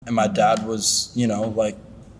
and my dad was, like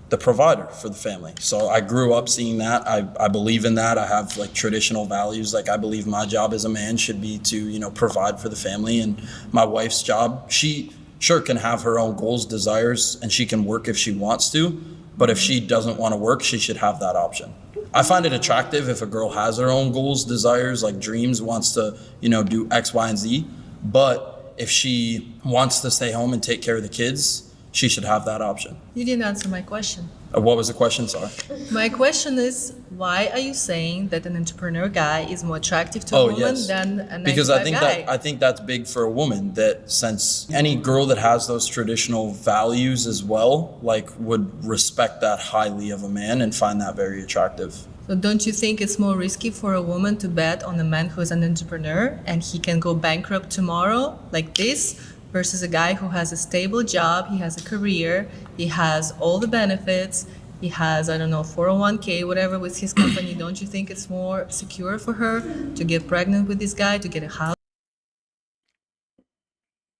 the provider for the family. So I grew up seeing that. I believe in that. I have like traditional values. Like I believe my job as a man should be to, provide for the family, and my wife's job, she sure can have her own goals, desires, and she can work if she wants to. But if she doesn't want to work, she should have that option. I find it attractive if a girl has her own goals, desires, like dreams, wants to, do X, Y, and Z. But if she wants to stay home and take care of the kids, she should have that option. You didn't answer my question. What was the question? Sorry. My question is, why are you saying that an entrepreneur guy is more attractive to a woman than a 9 because to 5 guy? I think that's big for a woman, that since any girl that has those traditional values as well, like would respect that highly of a man and find that very attractive. So don't you think it's more risky for a woman to bet on a man who is an entrepreneur and he can go bankrupt tomorrow like this, versus a guy who has a stable job, he has a career, he has all the benefits, he has, 401k, whatever with his company. Don't you think it's more secure for her to get pregnant with this guy, to get a house?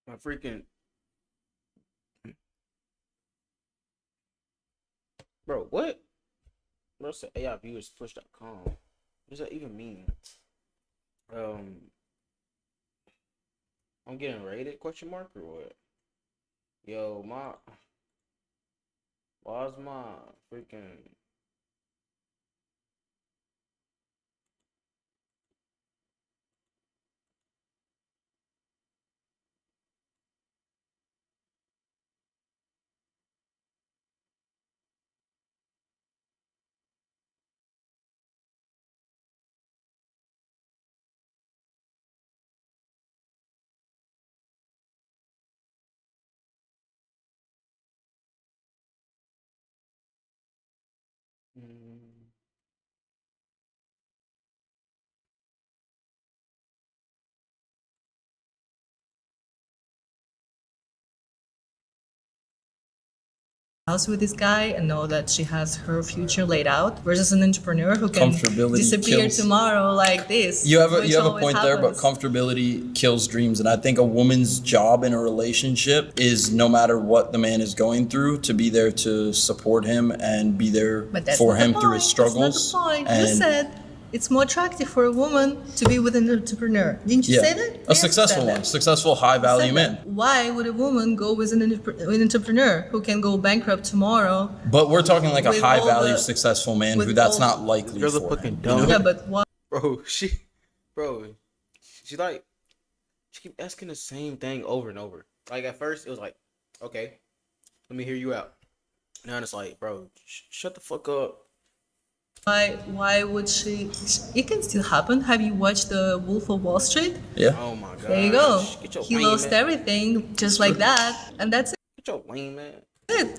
My freaking... Bro, what? Bro, said AIviewerspush.com. What does that even mean? I'm getting rated, question mark, or what? Yo, why's my freaking... house with this guy and know that she has her future laid out, versus an entrepreneur who can disappear tomorrow like this. You have a point there, but comfortability kills dreams. And I think a woman's job in a relationship is, no matter what the man is going through, to be there to support him and be there for him through his struggles. That's not the point. You said it's more attractive for a woman to be with an entrepreneur. Didn't you say that? A successful one. Successful, high-value man. Why would a woman go with an entrepreneur who can go bankrupt tomorrow? But we're talking like a high-value, successful man who that's not likely Girls for. Are fucking dumb. Yeah, but why? She keep asking the same thing over and over. Like at first it was like, okay, let me hear you out. Now it's like, bro, shut the fuck up. Why would she? It can still happen. Have you watched The Wolf of Wall Street? Yeah. Oh my god. There you go. He lame, lost everything just like that, and that's it. Get your lame man.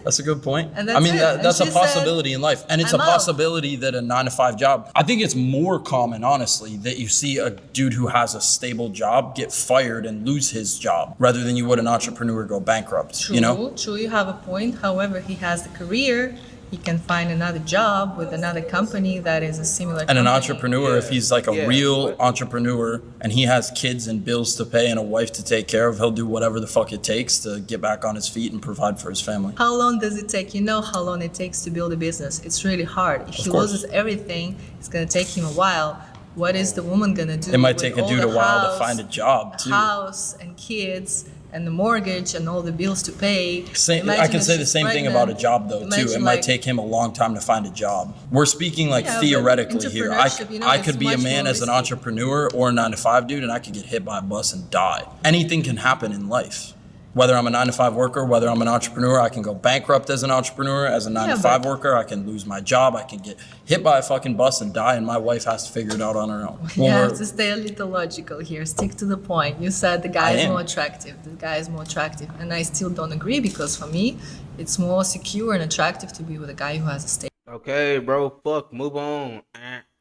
That's a good point. And I mean, that's that's a she possibility said, in life. And it's "I'm a out." possibility that a 9-to-5 job, I think it's more common, honestly, that you see a dude who has a stable job get fired and lose his job rather than you would an entrepreneur go bankrupt. True, true, you have a point. However, he has the career. He can find another job with another company that is a similar And company. an entrepreneur, if he's like a real entrepreneur and he has kids and bills to pay and a wife to take care of, he'll do whatever the fuck it takes to get back on his feet and provide for his family. How long does it take? You know how long it takes to build a business. It's really hard. If he loses everything, it's going to take him a while. What is the woman going to do? It might take a dude a while to find a job, too. House and kids and the mortgage and all the bills to pay. I can say the same thing about a job, though, too. It might take him a long time to find a job. We're speaking like theoretically here. I could be a man as an entrepreneur or a 9-to-5 dude, and I could get hit by a bus and die. Anything can happen in life. Whether I'm a 9-to-5 worker, whether I'm an entrepreneur, I can go bankrupt as an entrepreneur. As a 9-to-5 worker, I can lose my job. I can get hit by a fucking bus and die, and my wife has to figure it out on her own. You have to stay a little logical here. Stick to the point. You said the guy is more attractive. The guy is more attractive. And I still don't agree, because for me, it's more secure and attractive to be with a guy who has a stable. Okay, bro, fuck, move on.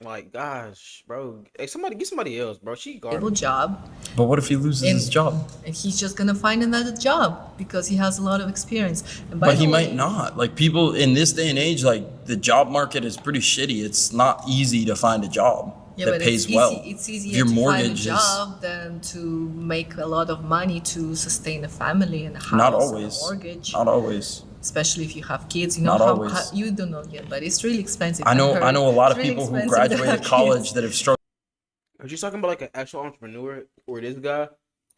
Like, gosh, bro. Hey, get somebody else, bro. She garbage. Job. But what if he loses his job? And he's just gonna find another job because he has a lot of experience. And but he might not. Like, people in this day and age, like, the job market is pretty shitty. It's not easy to find a job. Yeah, that but pays it's well. easy. It's If easier your to find a mortgage is job than to make a lot of money to sustain a family and a not house and a always, mortgage. not always, Especially if you have kids, you know not how always. you don't know yet, but it's really expensive. I heard know a lot it's of really people who expensive to graduated have college kids. that have struggled. Are you talking about like an actual entrepreneur or this guy?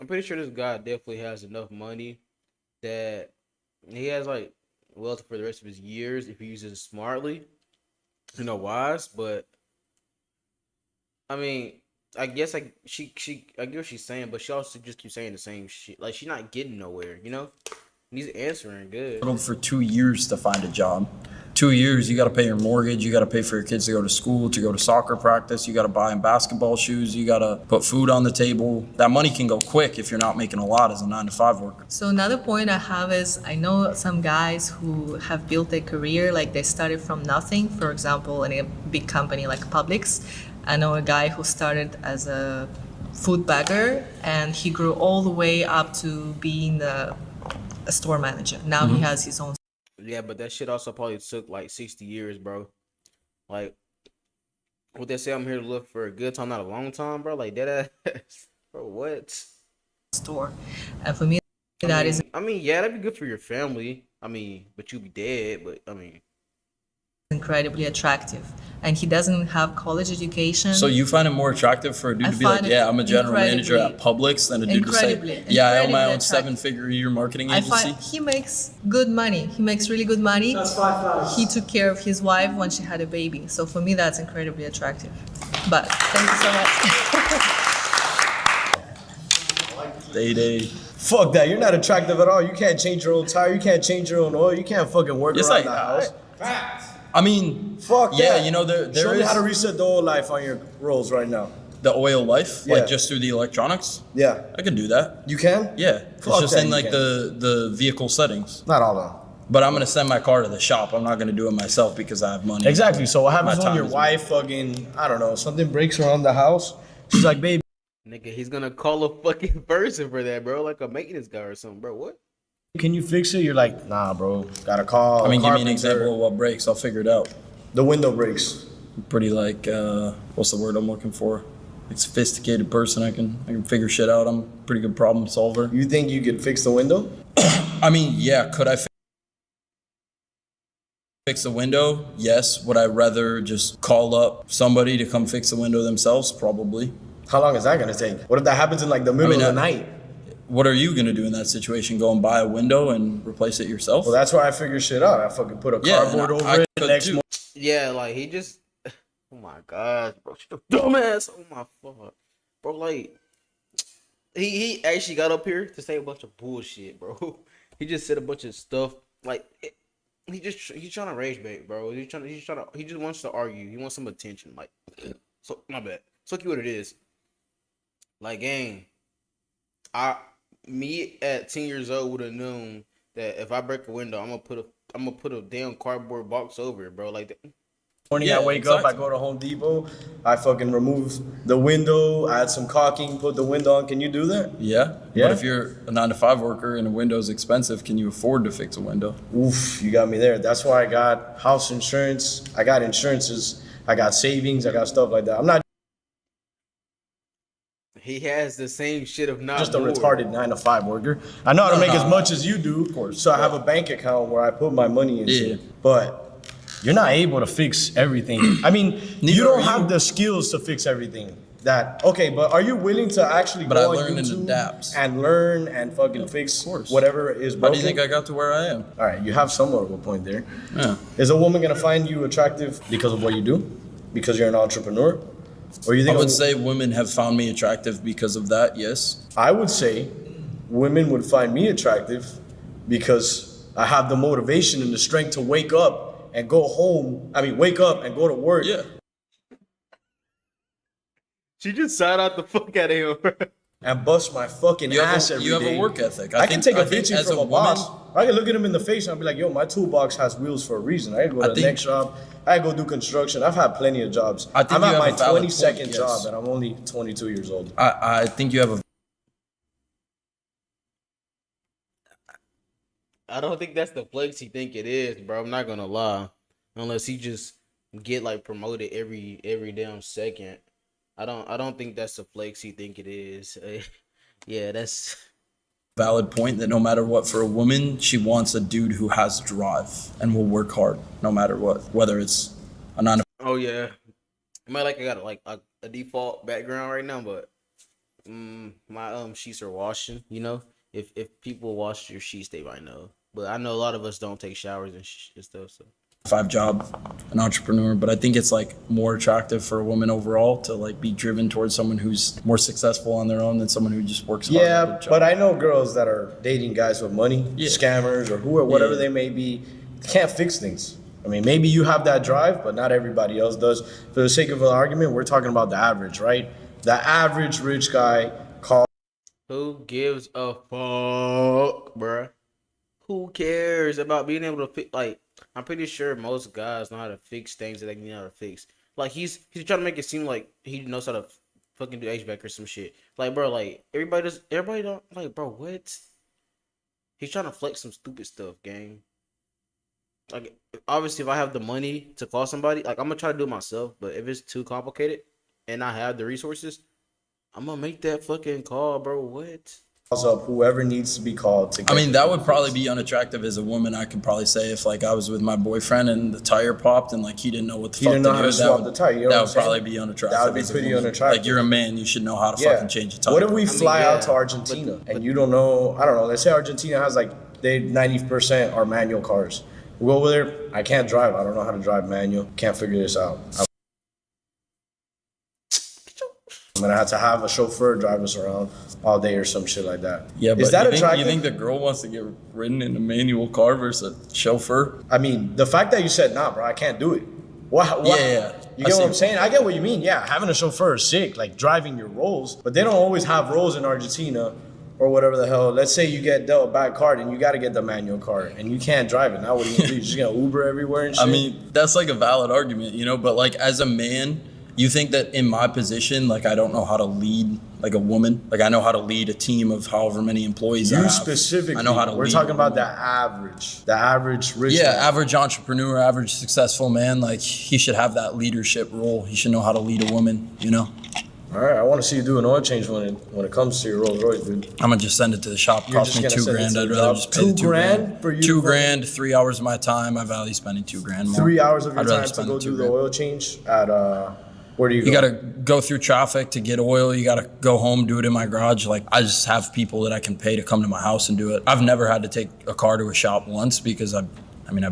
I'm pretty sure this guy definitely has enough money that he has like wealth for the rest of his years if he uses it smartly, wise. But I mean, I guess like she I get what she's saying, but she also just keeps saying the same shit. Like she's not getting nowhere, And he's answering good. For 2 years to find a job. 2 years, you got to pay your mortgage. You got to pay for your kids to go to school, to go to soccer practice. You got to buy them basketball shoes. You got to put food on the table. That money can go quick if you're not making a lot as a 9-to-5 worker. So another point I have is I know some guys who have built a career, like they started from nothing. For example, in a big company like Publix, I know a guy who started as a food bagger and he grew all the way up to being a store manager. Now he has his own. Yeah, but that shit also probably took like 60 years, bro. Like, what they say, I'm here to look for a good time, not a long time, bro. Like, that ass, bro, what? Store. And for me, that is Yeah, that'd be good for your family. But you'd be dead, but, incredibly attractive. And he doesn't have college education. So you find it more attractive for a dude I to be like, find it yeah, I'm a general manager at incredibly- Publix than a dude to say, incredibly yeah, I own my incredibly own attractive. 7-figure-a-year marketing I agency. find he makes good money. He makes really good money. That's $5. He took care of his wife when she had a baby. So for me, that's incredibly attractive. But thank you so much. Day. Fuck that. You're not attractive at all. You can't change your own tire. You can't change your own oil. You can't fucking work It's around like, the house. I mean, Fuck yeah, that. you know, there Show me is how to reset the oil life on your rolls right now. the oil life, Yeah. like just through the electronics. Yeah. I can do that. You can? Yeah, it's Fuck just that, in you like can. the vehicle settings. Not all of them. But I'm gonna send my car to the shop. I'm not gonna do it myself because I have money. Exactly. So what happens My when time your is wife fucking, I don't know, something breaks around the house? She's like, babe, nigga, he's gonna call a fucking person for that, bro. Like a maintenance guy or something, bro. What? can you fix it? You're like, nah, bro. Gotta call. I mean, a give me an carpenter. example of what breaks. I'll figure it out. The window breaks. Pretty like what's the word I'm looking for? Like sophisticated person. I can figure shit out. I'm a pretty good problem solver. You think you could fix the window? I mean, yeah. Could I fix the window? Yes. Would I rather just call up somebody to come fix the window themselves? Probably. How long is that gonna take? What if that happens in like the middle mean, of the I- night? What are you gonna do in that situation? Go and buy a window and replace it yourself? Well, that's why I figure shit out. I fucking put a Yeah, cardboard and I over it. could Next too. morning. Yeah, like he just. Oh my gosh, bro, shut the dumbass. Oh my fuck, bro. Like he actually got up here to say a bunch of bullshit, bro. He just said a bunch of stuff. Like he's trying to rage bait, bro. He just wants to argue. He wants some attention. Like, so my bad. So what it is. Like, gang, me at 10 years old would have known that if I break a window, I'm gonna put a damn cardboard box over it, bro. Like that. Morning, Yeah, I wake up, I exactly. go to Home Depot, I fucking remove the window, add some caulking, put the window on. Can you do that? Yeah. Yeah. But if you're a 9-to-5 worker and a window's expensive, can you afford to fix a window? Oof, you got me there. That's why I got house insurance. I got insurances. I got savings. I got stuff like that. I'm not He has the same shit of not just a bored. retarded 9-to-5 worker. I know how to make as No. much as you do. Of course. So I have a bank account where I put my money in Yeah. shit. But you're not able to fix everything. I mean, Neither you don't are have you. the skills to fix everything. Okay, but are you willing to actually But go I on learn and YouTube adapt. and learn and fucking fix course. whatever is How broken? do you think I got to where I am? All right, you have somewhat of a point there. Yeah. Is a woman gonna find you attractive because of what you do? Because you're an entrepreneur? Or you I think would say women have found me attractive because of that, yes. I would say women would find me attractive because I have the motivation and the strength to wake up and go home. I mean, wake up and go to work. Yeah. She just side out the fuck out of him. And bust my fucking You have ass a- every you have a day. work ethic. I can take a I think bitch as from a a boss. woman- I can look at him in the face and I'll be like, yo, my toolbox has wheels for a reason. I can go to I the think- next job. I go do construction. I've had plenty of jobs. I think I'm you at have my a valid 22nd point, yes. job and I'm only 22 years old. I think you have a I don't think that's the flex he think it is, bro. I'm not gonna lie. Unless he just get like promoted every damn second. I don't think that's the flex you think it is. Yeah, that's Valid point that no matter what, for a woman, she wants a dude who has drive and will work hard no matter what, whether it's a 9 to oh yeah. I might like I got like a default background right now, but my sheets are washing. You know, if people wash your sheets, they might know. But I know a lot of us don't take showers and stuff. So 5 job, an entrepreneur, but I think it's like more attractive for a woman overall to like be driven towards someone who's more successful on their own than someone who just works hard. At Yeah, their job. but I know girls that are dating guys with money, Yeah. scammers or who or whatever Yeah. they may be, can't fix things. I mean, maybe you have that drive, but not everybody else does. For the sake of an argument, we're talking about the average, right? The average rich guy calls who gives a fuck, bruh? Who cares about being able to fix? Like, I'm pretty sure most guys know how to fix things that they know how to fix. Like, he's trying to make it seem like he knows how to fucking do HVAC or some shit. Like, bro, like everybody don't like, bro. What? He's trying to flex some stupid stuff, gang. Like, obviously, if I have the money to call somebody, like, I'm gonna try to do it myself. But if it's too complicated and I have the resources, I'm gonna make that fucking call, bro. What? up whoever needs to be called to get I mean, the that thing would probably fixed. be unattractive as a woman. I could probably say if like I was with my boyfriend and the tire popped and like he didn't know what the He fuck didn't know to how do, to that swap would, the tire, you know that what would I'm saying? probably be unattractive. That would be as a pretty woman. unattractive. Like you're a man, you should know how to Yeah. fucking change a tire. What if we mean, fly out to yeah, Argentina and you don't know? I don't know. Let's say Argentina has like they 90% are manual cars. We go over there. I can't drive. I don't know how to drive manual. Can't figure this out. I'm gonna have to have a chauffeur drive us around all day or some shit like that. Yeah, but is that you think, attractive? you think the girl wants to get ridden in a manual car versus a chauffeur? I mean, the fact that you said nah, bro, I can't do it. What? Yeah. You I get see. what I'm saying? I get what you mean. Yeah, having a chauffeur is sick, like driving your roles, but they don't always have roles in Argentina or whatever the hell. Let's say you get dealt a bad card and you got to get the manual car and you can't drive it. Now what are you gonna do? You're just gonna Uber everywhere and shit? I mean, that's like a valid argument, you know, but like as a man, you think that in my position, like I don't know how to lead like a woman. Like I know how to lead a team of however many employees I you have. specifically. I know how to We're lead talking a about woman. the average rich. Yeah, man. average entrepreneur, average successful man, like he should have that leadership role. He should know how to lead a woman, you know? All right, I want to see you do an oil change when it comes to your Rolls Royce, dude. I'm gonna just send it to the shop. You're Cost just me gonna $2 send it grand. to I'd the rather job? just pay the 2 $2 grand. grand for you to $2 fucking- grand, 3 hours of my time. I value spending $2 grand more. 3 hours of your I'd rather time to spend go the do $2 the grand. oil change at where do you go? You gotta go through traffic to get oil. You gotta go home, do it in my garage. Like I just have people that I can pay to come to my house and do it. I've never had to take a car to a shop once because I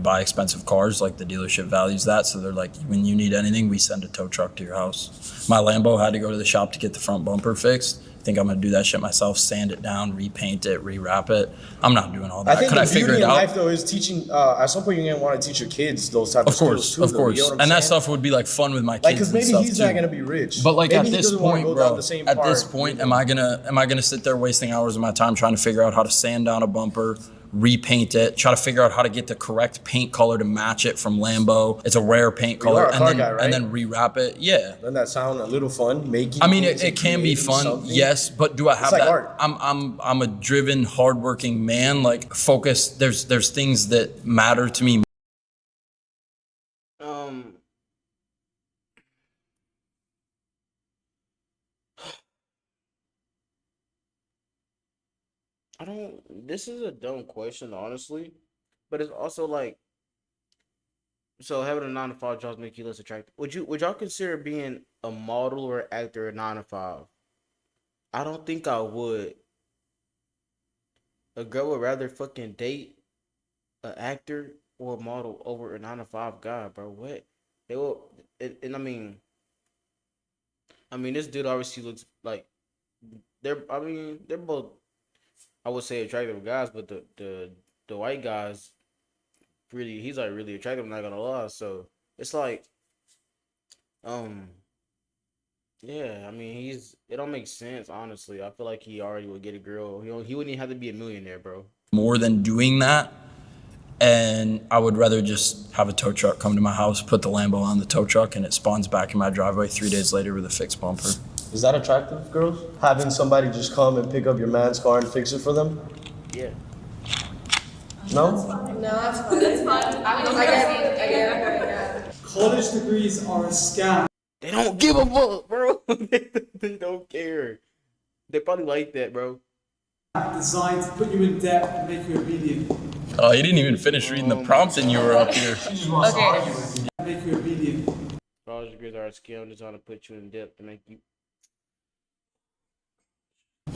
buy expensive cars. Like the dealership values that, so they're like, when you need anything, we send a tow truck to your house. My Lambo had to go to the shop to get the front bumper fixed. I think I'm gonna do that shit myself. Sand it down, repaint it, rewrap it. I'm not doing all that. I think Could the I figure beauty it in out? life though is teaching. At some point, you're gonna want to teach your kids those type of Of course, skills too. of though, course, you know what I'm and that saying? stuff would be like fun with my kids. Like, because and maybe stuff, he's too. not gonna be rich. But like maybe at he this doesn't wanna point, go bro, down the same at path, this point, you am know? I gonna sit there wasting hours of my time trying to figure out how to sand down a bumper, repaint it, try to figure out how to get the correct paint color to match it from Lambo? It's a rare paint You are color, a and car then guy, right? and then rewrap it. Yeah. Doesn't that sound a little fun? Making. I mean, things it and can be creating fun, something? yes, but do I have like that? art. I'm a driven, hardworking man. Like focus. There's things that matter to me. Um, I don't. This is a dumb question, honestly, but it's also like, so having a 9 to 5 jobs make you less attractive. Would y'all consider being a model or actor at 9 to 5? I don't think I would. A girl would rather fucking date an actor or a model over a 9 to 5 guy, bro. What? They will, and I mean, this dude obviously looks like they're both, I would say, attractive guys, but the white guys really, he's like really attractive. I'm not gonna lie. So it's like, um, yeah. I mean, it don't make sense, honestly. I feel like he already would get a girl. He wouldn't even have to be a millionaire, bro. More than doing that. And I would rather just have a tow truck come to my house, put the Lambo on the tow truck, and it spawns back in my driveway 3 days later with a fixed bumper. Is that attractive, girls? Having somebody just come and pick up your man's car and fix it for them? Yeah. No? No, that's fine. That's fine. I get it. College degrees are a scam. They don't give a fuck, bro. They don't care. They probably like that, bro. Designed to put you in debt and make you obedient. Oh, you didn't even finish reading the prompt and you were up here. She just wants to argue with you. Make you obedient. College degrees are a scam designed to put you in debt to make you.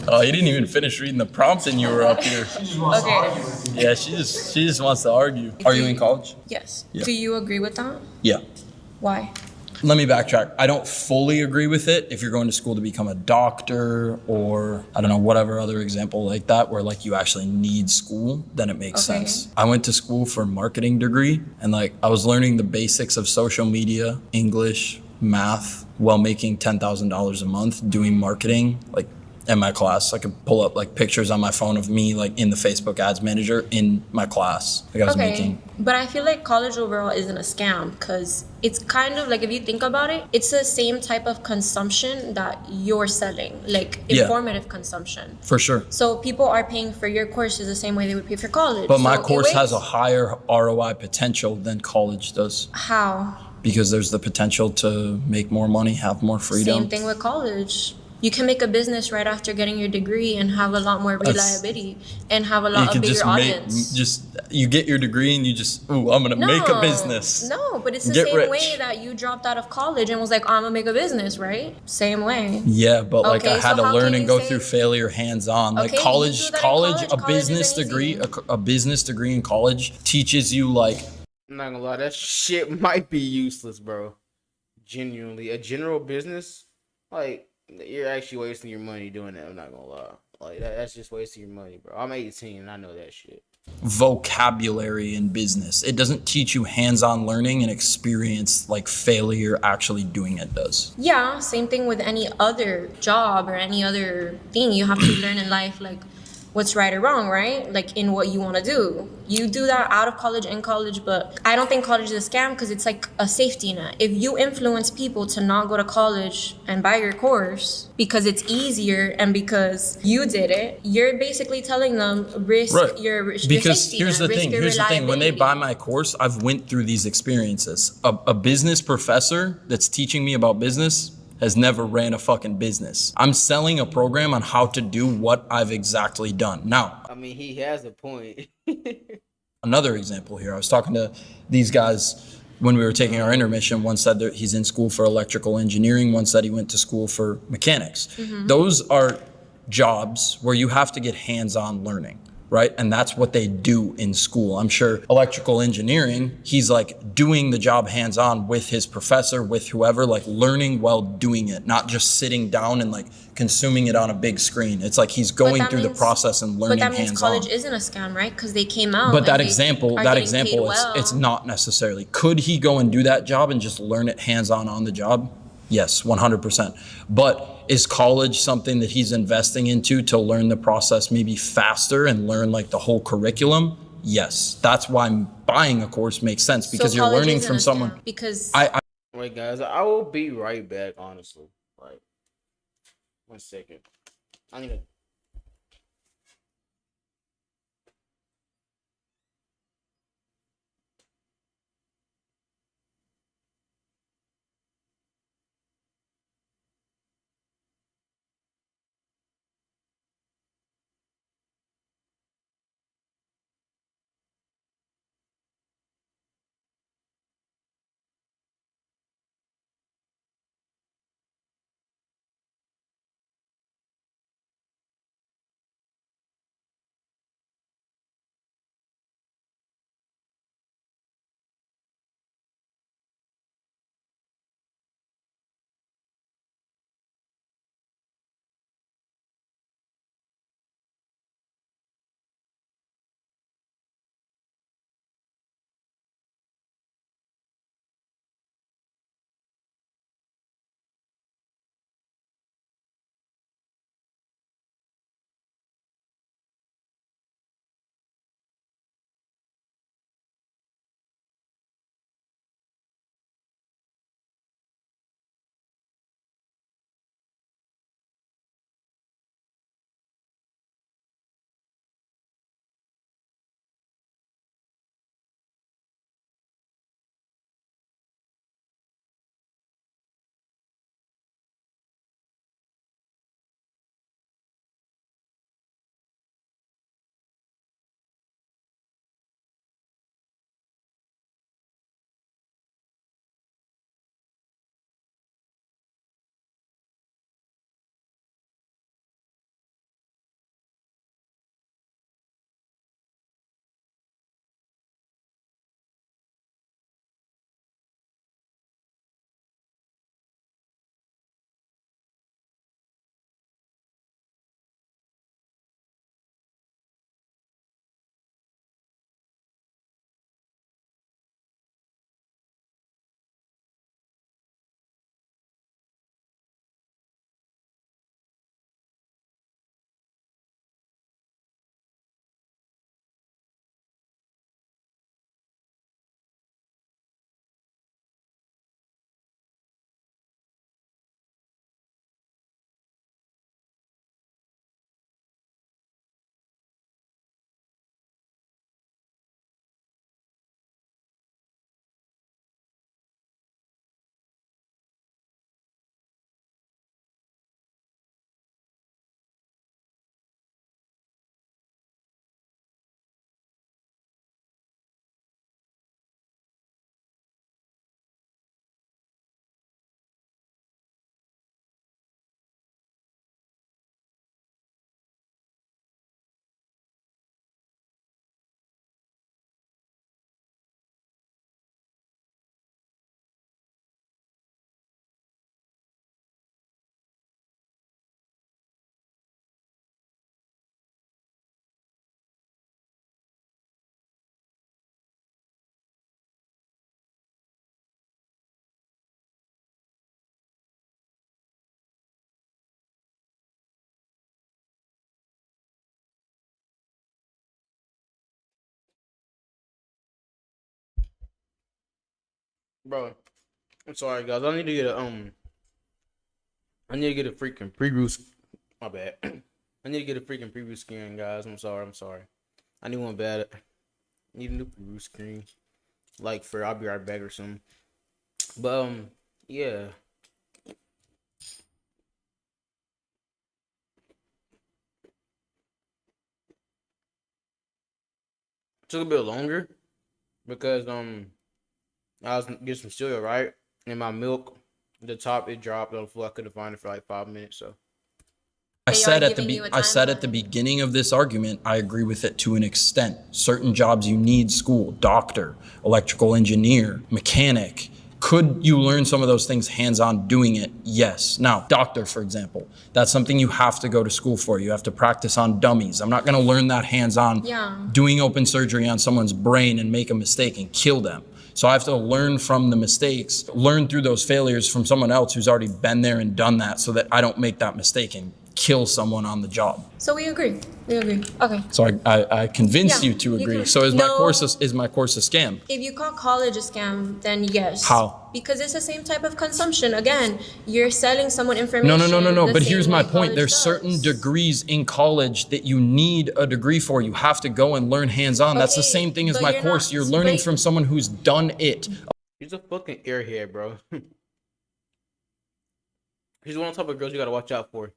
Oh, you didn't even finish reading the prompt and you were up here. She just wants to argue with you. Yeah, she just wants to argue. Are you in college? Yes. Yeah. Do you agree with that? Yeah. Why? Let me backtrack. I don't fully agree with it. If you're going to school to become a doctor or I don't know, whatever other example like that, where like you actually need school, then it makes Okay. sense. I went to school for a marketing degree and like I was learning the basics of social media, English, math, while making $10,000 a month doing marketing, like in my class. I could pull up like pictures on my phone of me like in the Facebook ads manager in my class. Like I was Okay. making. But I feel like college overall isn't a scam because it's kind of like, if you think about it, it's the same type of consumption that you're selling, like Yeah. informative consumption. For sure. So people are paying for your courses the same way they would pay for college. But my So it course has weighs- a higher ROI potential than college does. How? Because there's the potential to make more money, have more freedom. Same thing with college. You can make a business right after getting your degree and have a lot more reliability and have a You lot of can bigger just audience. you get your degree and you just, ooh, I'm gonna make a business. No, but it's the Get same rich. way that you dropped out of college and was like, I'm gonna make a business, right? Same way. Yeah, but like I Okay, had so to how learn can and you go say- through failure hands on. Like Okay, you college, do that in college, college. a College business isn't degree, easy. a business degree in college teaches you like I'm not gonna lie, that shit might be useless, bro. Genuinely, a general business, like you're actually wasting your money doing that. I'm not gonna lie, like that's just wasting your money, bro. I'm 18 and I know that shit. vocabulary in business. It doesn't teach you hands-on learning and experience like failure actually doing it does. Yeah, same thing with any other job or any other thing. You have to learn in life, like what's right or wrong, right? Like in what you want to do. You do that out of college, in college, but I don't think college is a scam because it's like a safety net. If you influence people to not go to college and buy your course because it's easier and because you did it, you're basically telling them risk your Because safety here's net, the risk thing. your Here's the thing. When they buy reliability. my course, I've went through these experiences. A business professor that's teaching me about business has never ran a fucking business. I'm selling a program on how to do what I've exactly done. Now, I mean, he has a point. another example here. I was talking to these guys when we were taking our intermission. One said that he's in school for electrical engineering. One said he went to school for mechanics. Those are jobs where you have to get hands-on learning, right? And that's what they do in school. I'm sure electrical engineering, he's like doing the job hands-on with his professor, with whoever, like learning while doing it, not just sitting down and like consuming it on a big screen. It's like he's going that through the means- process and But learning that means hands-on. college isn't a scam, right? Because they came out. But and that they example, are that getting example, paid well. it's not necessarily. Could he go and do that job and just learn it hands-on on the job? Yes, 100%. But is college something that he's investing into to learn the process maybe faster and learn like the whole curriculum? Yes, that's why buying a course makes sense because So you're college learning isn't from a someone. scam because Wait, guys, I will be right back. Honestly, like 1 second. I need to Bro, I'm sorry, guys. I need to get a freaking preview. My bad. I need to get a freaking preview screen, guys. I'm sorry. I need one bad. I need a new preview screen. Like for I'll be right back or something. But yeah. Took a bit longer because I was getting some cereal, right? And my milk, the top it dropped on the floor. I couldn't find it for like 5 minutes, so I They said are at the giving you a I said at the timeline. beginning of this argument, I agree with it to an extent. Certain jobs you need school, doctor, electrical engineer, mechanic. Could you learn some of those things hands-on doing it? Yes. Now, doctor, for example, that's something you have to go to school for. You have to practice on dummies. I'm not going to learn that hands-on Yeah. doing open surgery on someone's brain and make a mistake and kill them. So I have to learn from the mistakes, learn through those failures from someone else who's already been there and done that so that I don't make that mistake and kill someone on the job. So we agree. Okay. So I convinced Yeah, you to you agree. can- So is my No. course a scam? If you call college a scam, then yes. How? Because it's the same type of consumption. Again, you're selling someone No, information. no. the But same here's my way point. college There's does. certain degrees in college that you need a degree for. You have to go and learn hands-on. That's the Okay, same thing as but my you're course. not- You're learning but- from someone who's done it. she's a fucking airhead, bro. She's one of the type of girls you gotta watch out for.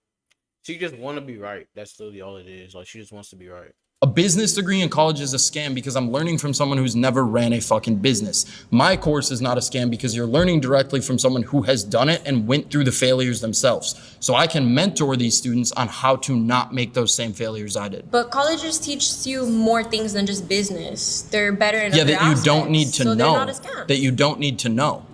She just want to be right. That's literally all it is. Like she just wants to be right. A business degree in college is a scam because I'm learning from someone who's never ran a fucking business. My course is not a scam because you're learning directly from someone who has done it and went through the failures themselves. So I can mentor these students on how to not make those same failures I did. But colleges teach you more things than just business. They're better in Yeah, other that you don't aspects, need to so know. they're not a scam. That you don't need to know.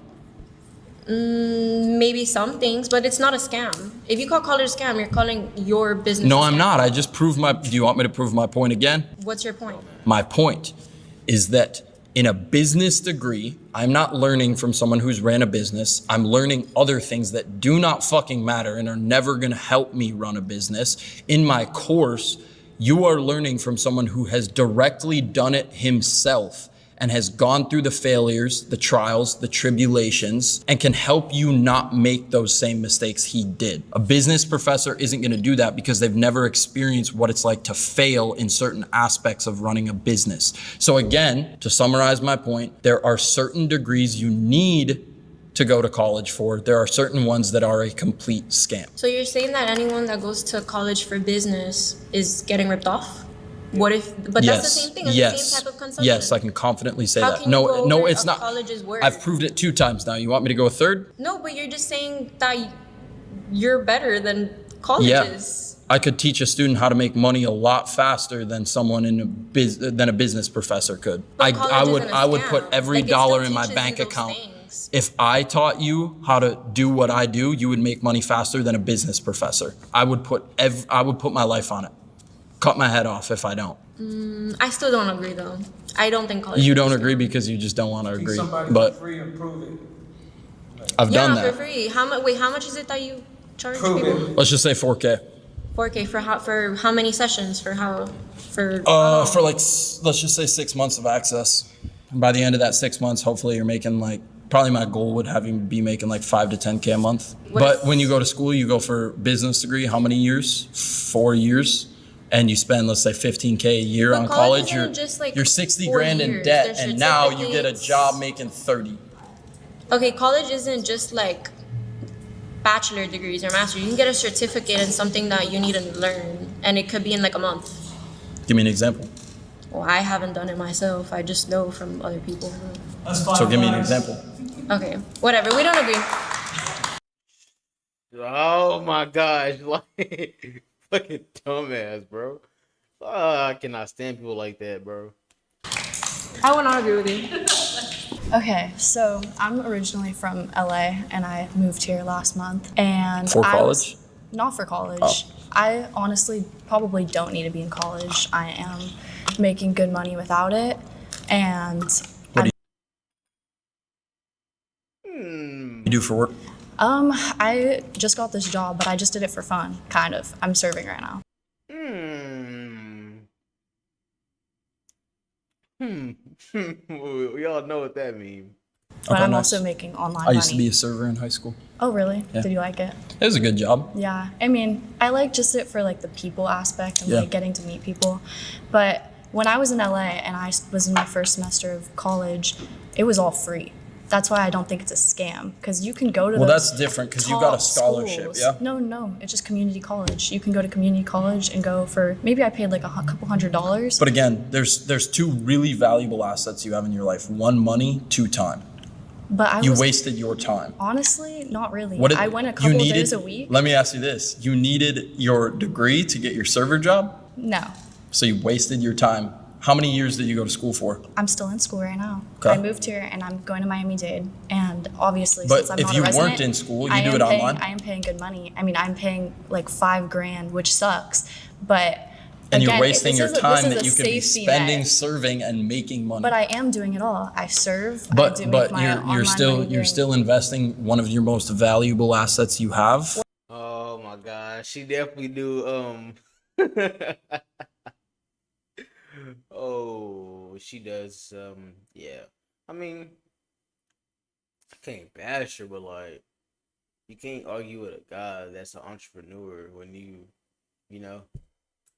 Maybe some things, but it's not a scam. If you call college a scam, you're calling your business. No, a I'm scam. not. I just proved my. Do you want me to prove my point again? What's your point? My point is that in a business degree, I'm not learning from someone who's ran a business. I'm learning other things that do not fucking matter and are never going to help me run a business. In my course, you are learning from someone who has directly done it himself and has gone through the failures, the trials, the tribulations, and can help you not make those same mistakes he did. A business professor isn't gonna do that because they've never experienced what it's like to fail in certain aspects of running a business. So again, to summarize my point, there are certain degrees you need to go to college for. There are certain ones that are a complete scam. So you're saying that anyone that goes to college for business is getting ripped off? What if? But that's the same thing. It's the same type of consumption. Yes, I can confidently say How that. can you go No, over it's a not. college's work? I've proved it 2 times now. You want me to go a third? No, but you're just saying that you're better than Yeah. colleges. I could teach a student how to make money a lot faster than someone in than a business professor could. But college isn't a I would scam. put every Like, it still dollar in my teaches bank you those account. things. If I taught you how to do what I do, you would make money faster than a business professor. I would put my life on it. Cut my head off if I don't. I still don't agree though. I don't think college. You is don't a agree scam. because you just don't want to Teach agree. somebody But for free and prove it. I've Yeah, done for that. free. How much? Wait, how much is it that you charge Prove people? it. Let's just say 4K. 4K for how many sessions? For how long? For like, let's just say 6 months of access. And by the end of that 6 months, hopefully you're making like, probably my goal would have you be making like 5 to 10K a month. What But if- when you go to school, you go for business degree, how many years? 4 years. And you spend, let's say 15K a year But on college college. isn't You're, just, like, you're 60 4 grand in years. debt. There's And now you get a certificates. job making 30. Okay, college isn't just like bachelor degrees or master. You can get a certificate in something that you need to learn, and it could be in like a month. Give me an example. Well, I haven't done it myself. I just know from other people. That's fine. So give me an example. Okay, whatever. We don't agree. Oh my gosh, like fucking dumbass, bro. I cannot stand people like that, bro. I will not agree with you. Okay, so I'm originally from LA and I moved here last month. And For I was- college? not for college. Oh. I honestly probably don't need to be in college. I am making good money without it. And You do for work? I just got this job, but I just did it for fun, kind of. I'm serving right now. We all know what that means. But Okay, I'm nice. also making online I used to money. be a server in high school. Oh, really? Yeah. Did you like it? It was a good job. Yeah. I mean, I like just it for like the people aspect and Yeah. like getting to meet people. But when I was in LA and I was in my first semester of college, it was all free. That's why I don't think it's a scam, because you can go to Well, those that's different because you got a top scholarship, schools. yeah? No, it's just community college. You can go to community college and go for, maybe I paid like a couple $100s. But again, there's two really valuable assets you have in your life. One, money, two, time. But I You was wasted your time. honestly not really. What did- I went a you couple needed- days a week. Let me ask you this. You needed your degree to get your server job, No, so you wasted your time. How many years did you go to school for? I'm still in school right now. Okay. I moved here and I'm going to Miami-Dade, and obviously But since I'm if not you a resident, weren't in school, you I do am it paying, online? I am paying good money. I mean, I'm paying like $5,000, which sucks. But And again, you're wasting this your is a- time this is that a you could be safety spending net. serving and making money. But I am doing it all. I serve. I But do make but my you're online still money you're doing- still investing one of your most valuable assets you have. Oh my god, she definitely do. Oh, she does. Yeah. I mean, I can't bash her, but like, you can't argue with a guy that's an entrepreneur when you know.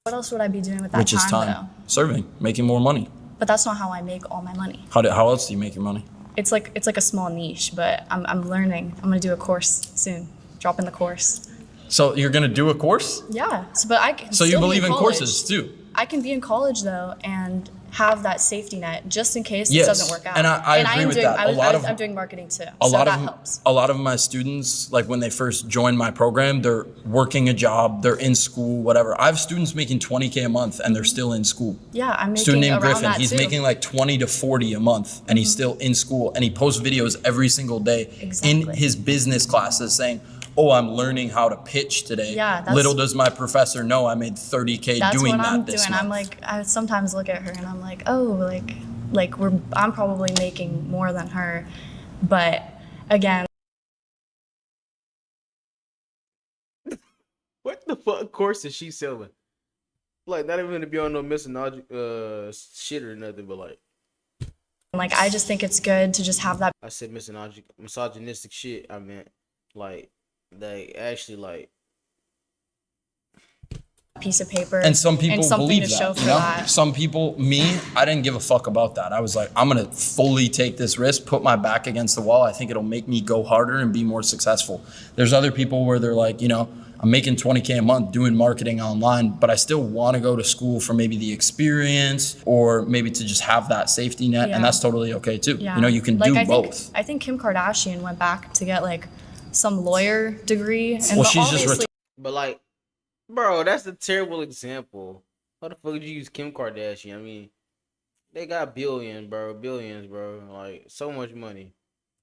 What else would I be doing with that Which is time, time. Serving, making more money. though? But that's not how I make all my money. How else do you make your money? It's like a small niche, but I'm learning. I'm gonna do a course soon. Drop in the course. So you're gonna do a course? Yeah. But I can. So you still be believe in college. courses too? I can be in college though and have that safety net just in case Yes, it doesn't work out. and I agree am with doing, that. I'm doing marketing too, A so lot that of helps. a lot of my students, like when they first join my program, they're working a job, they're in school, whatever. I have students making $20K a month and they're still in school. Yeah, I'm making Student named around Griffin, that he's too. making like 20 to 40 a month and he's still in school and he posts videos every single day in Exactly. his business classes saying, "Oh, I'm learning how to pitch today." Yeah, that's- Little does my professor know I made 30K That's doing what that I'm this doing. month. I'm like, I sometimes look at her and I'm like, oh, I'm probably making more than her, but again, What the fuck course is she selling? Like, not even to be on no shit or nothing, but like, I just think it's good to just have that I said misogynistic shit. I meant like they actually like. piece of paper And some people something believe to that, show for you know? that. Some people, I didn't give a fuck about that. I was like, I'm gonna fully take this risk, put my back against the wall. I think it'll make me go harder and be more successful. There's other people where they're like, I'm making 20K a month doing marketing online, but I still want to go to school for maybe the experience or maybe to just have that safety net, Yeah. and that's totally okay too. Yeah. You can do both. I think Kim Kardashian went back to get like some lawyer degree, and Well, she's just obviously But like, bro, that's a terrible example. How the fuck did you use Kim Kardashian? I mean, they got billions, bro. Like, so much money.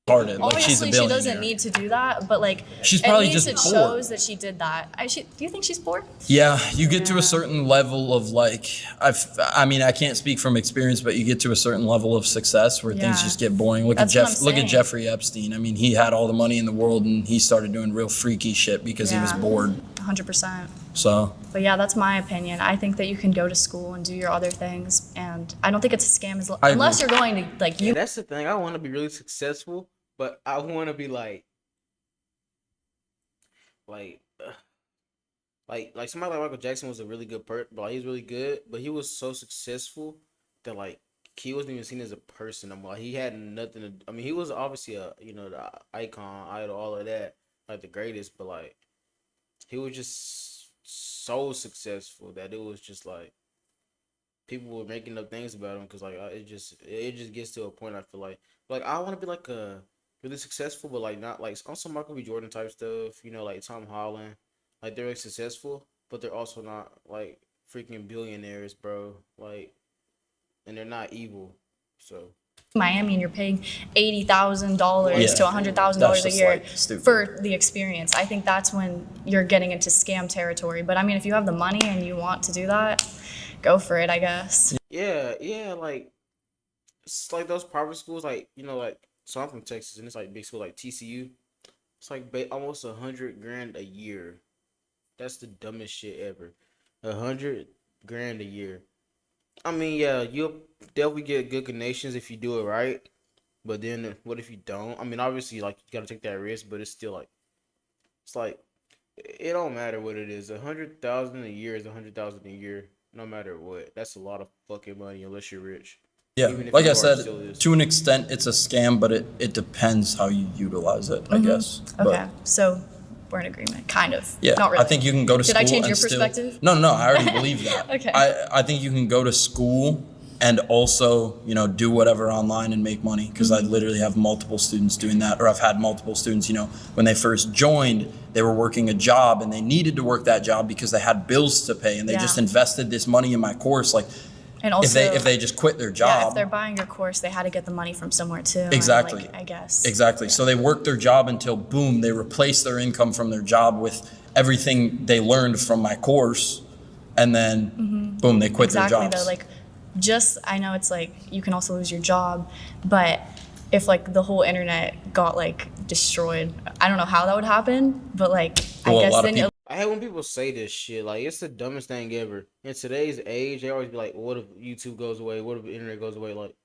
Started, like she's a obviously she doesn't billionaire. need to do that, but like She's at probably least just it bored. shows that she did that. Do you think she's poor? Yeah, you get to a certain level of like, I mean, I can't speak from experience, but you get to a certain level of success where things Yeah. just get boring. Look That's at what I'm Look at saying. Jeffrey Epstein. I mean, he had all the money in the world and he started doing real freaky shit because he was Yeah. bored. 100%. So But yeah, that's my opinion. I think that you can go to school and do your other things, and I don't think it's a scam I unless agree. you're going to like Yeah, that's the thing. I want to be really successful, but I want to be like somebody like Michael Jackson was a really good but like, he's really good, but he was so successful that like he wasn't even seen as a person. I'm like, he had nothing to. I mean, he was obviously a the icon, idol, all of that, like the greatest, but like he was just so successful that it was just like people were making up things about him because like it just gets to a point. I feel like I want to be like a really successful, but like not like on some Michael B. Jordan type stuff, like Tom Holland. Like they're like successful, but they're also not like freaking billionaires, bro. Like, and they're not evil. So Miami and you're paying $80,000 Yeah. to $100,000 That's a just, year like, stupid. for the experience. I think that's when you're getting into scam territory. But I mean, if you have the money and you want to do that, go for it, I guess. yeah, like it's like those private schools, like like so I'm from Texas, and it's like big school like TCU. It's like almost $100,000 a year. That's the dumbest shit ever. $100,000 a year. I mean, yeah, you'll definitely get good connections if you do it right. But then what if you don't? I mean, obviously, like you gotta take that risk, but it's still like it's like it don't matter what it is. 100,000 a year is 100,000 a year, no matter what. That's a lot of fucking money unless you're rich. Yeah, Even if like you I are, said, it still is. to an extent, it's a scam, but it depends how you utilize it, I guess. But, Okay, so we're in agreement, kind of. yeah, Not really. I think you can go to Did school I change and your still. perspective? No, no, I already believe that. Okay. I think you can go to school and also, do whatever online and make money, because Mm-hmm. I literally have multiple students doing that, or I've had multiple students, when they first joined, they were working a job and they needed to work that job because they had bills to pay, and they Yeah. just invested this money in my course. Like, And also, if they just quit their yeah, job. if they're buying your course, they had to get the money from somewhere too. and, Exactly. like, I guess. Exactly. So they worked their job until boom, they replaced their income from their job with everything they learned from my course, and then boom, they quit Exactly their jobs. though, like, I know it's like you can also lose your job, but if like the whole internet got like destroyed, I don't know how that would happen, but like Well, a I guess lot of then people- I hate when people say this shit. Like, it's the dumbest thing ever. In today's age, they always be like, what if YouTube goes away? What if the internet goes away? Like,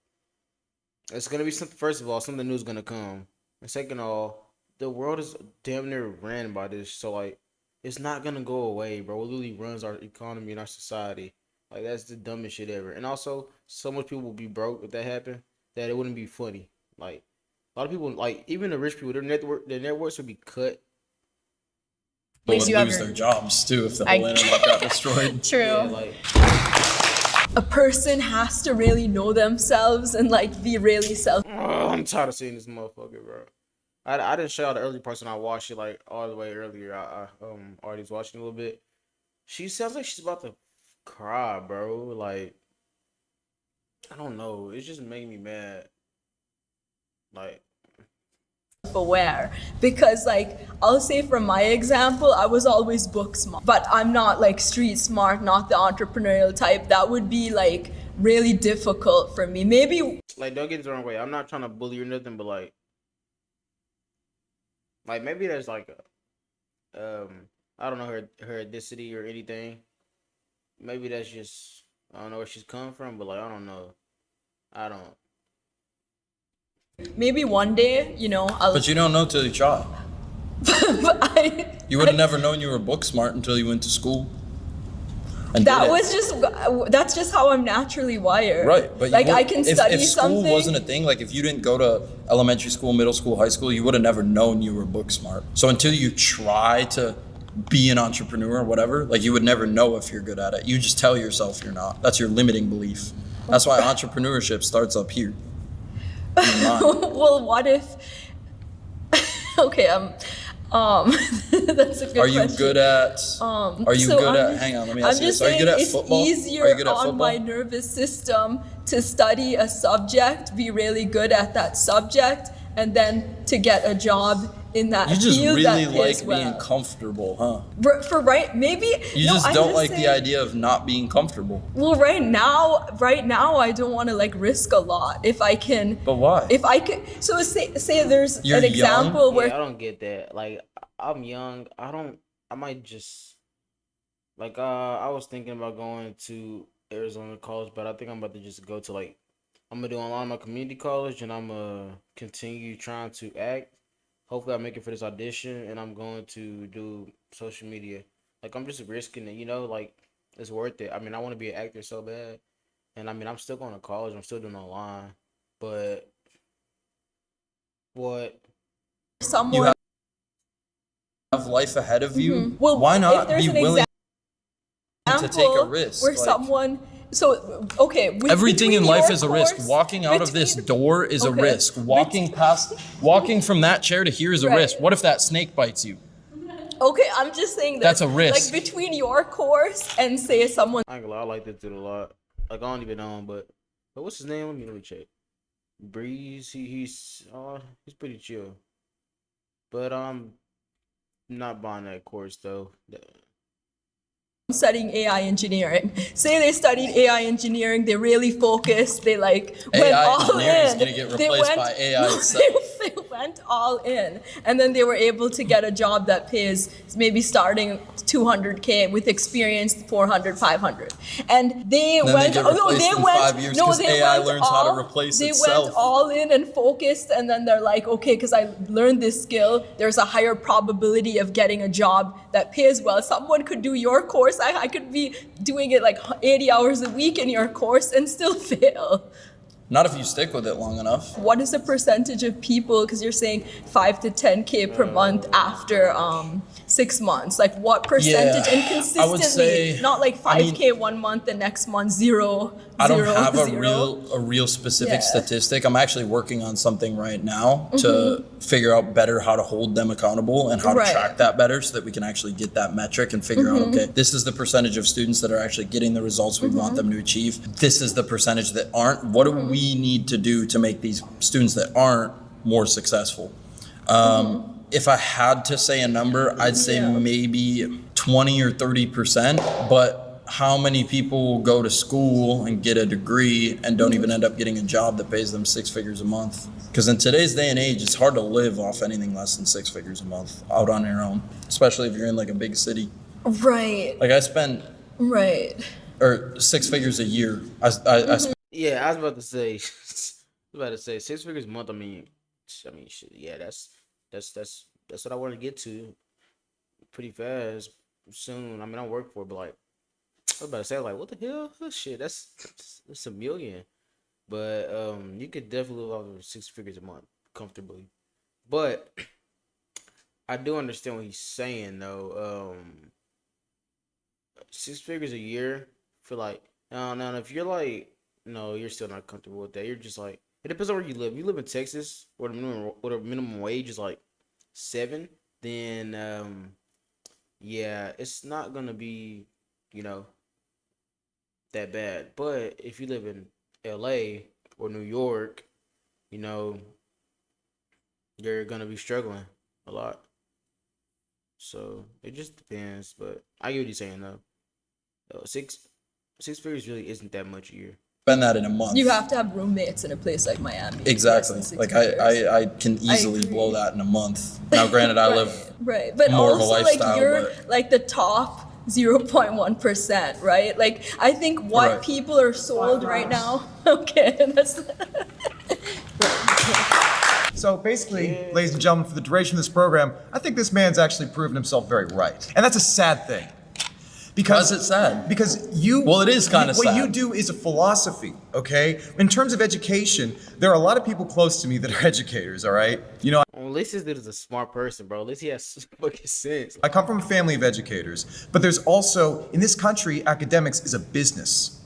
it's going to be something, first of all, something new is going to come. And second of all, the world is damn near ran by this. So, like, it's not going to go away, bro. It literally runs our economy and our society. Like, that's the dumbest shit ever. And also, so much people will be broke if that happened that it wouldn't be funny. Like, a lot of people, like, even the rich people, their networks would be cut. People least would you have lose your- their jobs too if the I- whole internet got destroyed. true. Yeah, like, A person has to really know themselves and like be really self. I'm tired of seeing this motherfucker, bro. I didn't show y'all the early parts when I watched it, like, all the way earlier. I already was watching a little bit. She sounds like she's about to cry, bro. Like, I don't know. It just made me mad. Like, Aware, because like I'll say from my example, I was always book smart, but I'm not like street smart, not the entrepreneurial type. That would be like really difficult for me. Maybe don't get it the wrong way. I'm not trying to bully or nothing, but like maybe there's like a, I don't know her ethnicity or anything. Maybe that's just, I don't know where she's coming from, but like, I don't know. I don't. maybe one day, I'll. But you don't know till you try. You would have never known you were book smart until you went to school. And That did it. was just that's just how I'm naturally wired. Right, but like you I would- can if, study if school something. wasn't a thing, like if you didn't go to elementary school, middle school, high school, you would have never known you were book smart. So until you try to be an entrepreneur or whatever, like you would never know if you're good at it. You just tell yourself you're not. That's your limiting belief. That's why entrepreneurship starts up here. In your mind. Well, what if? Okay, that's a good Are you question. good at? Are you So good I'm at? Hang on, let me I'm ask you just this. Are you saying good at it's football? easier Are you good at on football? my nervous system to study a subject, be really good at that subject, and then to get a job in that You just field really that like pays being well. comfortable, huh? For right, maybe You no, just I'm don't like saying- the idea of not being comfortable. Well, right now, I don't want to like risk a lot if I can. But why? If I could, so say there's You're an example Yeah, where I don't get that. Like, I'm young. I might just like I was thinking about going to Arizona College, but I think I'm about to just go to like I'm gonna do online my community college, and I'm gonna continue trying to act. Hopefully, I make it for this audition, and I'm going to do social media. Like, I'm just risking it, like it's worth it. I mean, I want to be an actor so bad, and I mean, I'm still going to college. I'm still doing online, but what? someone. You have life ahead of you. Mm-hmm. Well, why if not there's be an willing to take a example risk? where Like, someone. So okay, everything in between life your is a risk. course- Walking out of this between- door is a Okay. risk. Walking from that chair to here is a Right. risk. What if that snake bites you? Okay, I'm just saying that. That's a risk. Like between your course and say someone. I ain't gonna lie, I like that dude a lot. Like, I don't even know him, but what's his name? Let me check. Breeze. He's pretty chill. But not buying that course though. Studying AI engineering. Say they studied AI engineering, they really focused, they like went AI all engineering is in. gonna get They replaced went- by AI itself. they went went all in, and then they were able to get a job that pays maybe starting 200K with experience 400, 500, and they Then went. they get Oh no, replaced they in went. 5 years No, 'cause they AI went learns how to all. replace They itself. went all in and focused, and then they're like, okay, because I learned this skill, there's a higher probability of getting a job that pays well. Someone could do your course. I could be doing it like 80 hours a week in your course and still fail. Not if you stick with it long enough. What is the percentage of people, because you're saying 5 to 10K per month after 6 months? Like what percentage? Yeah, And I would consistently, say- not like I mean- 5K one month, the next month zero. I don't zero, have a zero. real specific Yeah. statistic. I'm actually working on something right now to Mm-hmm. figure out better how to hold them accountable and how to Right. track that better so that we can actually get that metric and figure Mm-hmm. out, okay, this is the percentage of students that are actually getting the results we want them to achieve. This is the percentage that aren't. What do Mm-hmm. we need to do to make these students that aren't more successful? If I had to say a number, I'd say Yeah. maybe 20 or 30%, but how many people will go to school and get a degree and don't even end up getting a job that pays them 6 figures a month? Because in today's day and age, it's hard to live off anything less than 6 figures a month out on your own, especially if you're in like a big city. Right, Like I spend, right. or 6 figures a year. I spend Yeah, I was about to say. I was about to say 6 figures a month. I mean, shit. Yeah, that's what I want to get to pretty fast soon. I mean, I work for it, but like I was about to say, like, what the hell? Oh, shit, that's a million. But you could definitely live off of 6 figures a month comfortably. But I do understand what he's saying though. 6 figures a year for like no, if you're like no, you're still not comfortable with that. You're just like it depends on where you live. You live in Texas where the minimum wage is like 7, then yeah, it's not gonna be, you know, that bad. But if you live in LA or New York, you know, you're gonna be struggling a lot. So it just depends. But I get what he's saying though. Six figures really isn't that much a year. that in a month. You have to have roommates in a place like Miami. Exactly. Less than 6 Like figures. I can easily agree. blow that in a month. Now, granted, I live Right, but more of a also lifestyle, like you're but- like the top 0.1%, right? Like I think what Right. people are sold right now. Okay, that's So basically, ladies and gentlemen, for the duration of this program, I think this man's actually proven himself very right. And that's a sad thing. Because Why is it sad? Because you Well, it is kinda what you sad. do is a philosophy, okay? In terms of education, there are a lot of people close to me that are educators, all right? You know, Well, at least this dude is a smart person, bro. At least he has fucking sense. I come from a family of educators, but there's also in this country, academics is a business.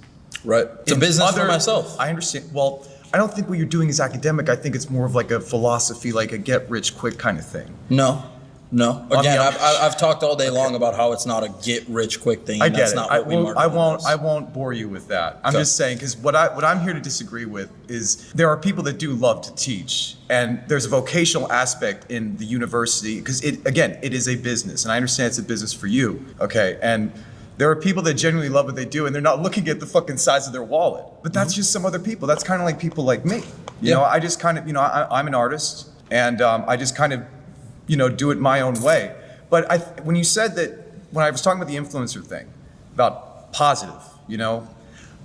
Right. It's a In business for other- myself. I understand. Well, I don't think what you're doing is academic. I think it's more of like a philosophy, like a get rich quick kind of thing. No. Again, I'm- I've talked all day long about how it's not a get rich quick thing. I and get that's it. not I what we won't. market I as. won't bore you with that. I'm Okay. just saying because what I'm here to disagree with is there are people that do love to teach, and there's a vocational aspect in the university because it is a business, and I understand it's a business for you. Okay, and there are people that genuinely love what they do, and they're not looking at the fucking size of their wallet. But that's just some other people. That's kind of like people like me. You Yeah. know, I just kind of, I'm an artist, and I just kind of, do it my own way. But when you said that, when I was talking about the influencer thing, about positive, a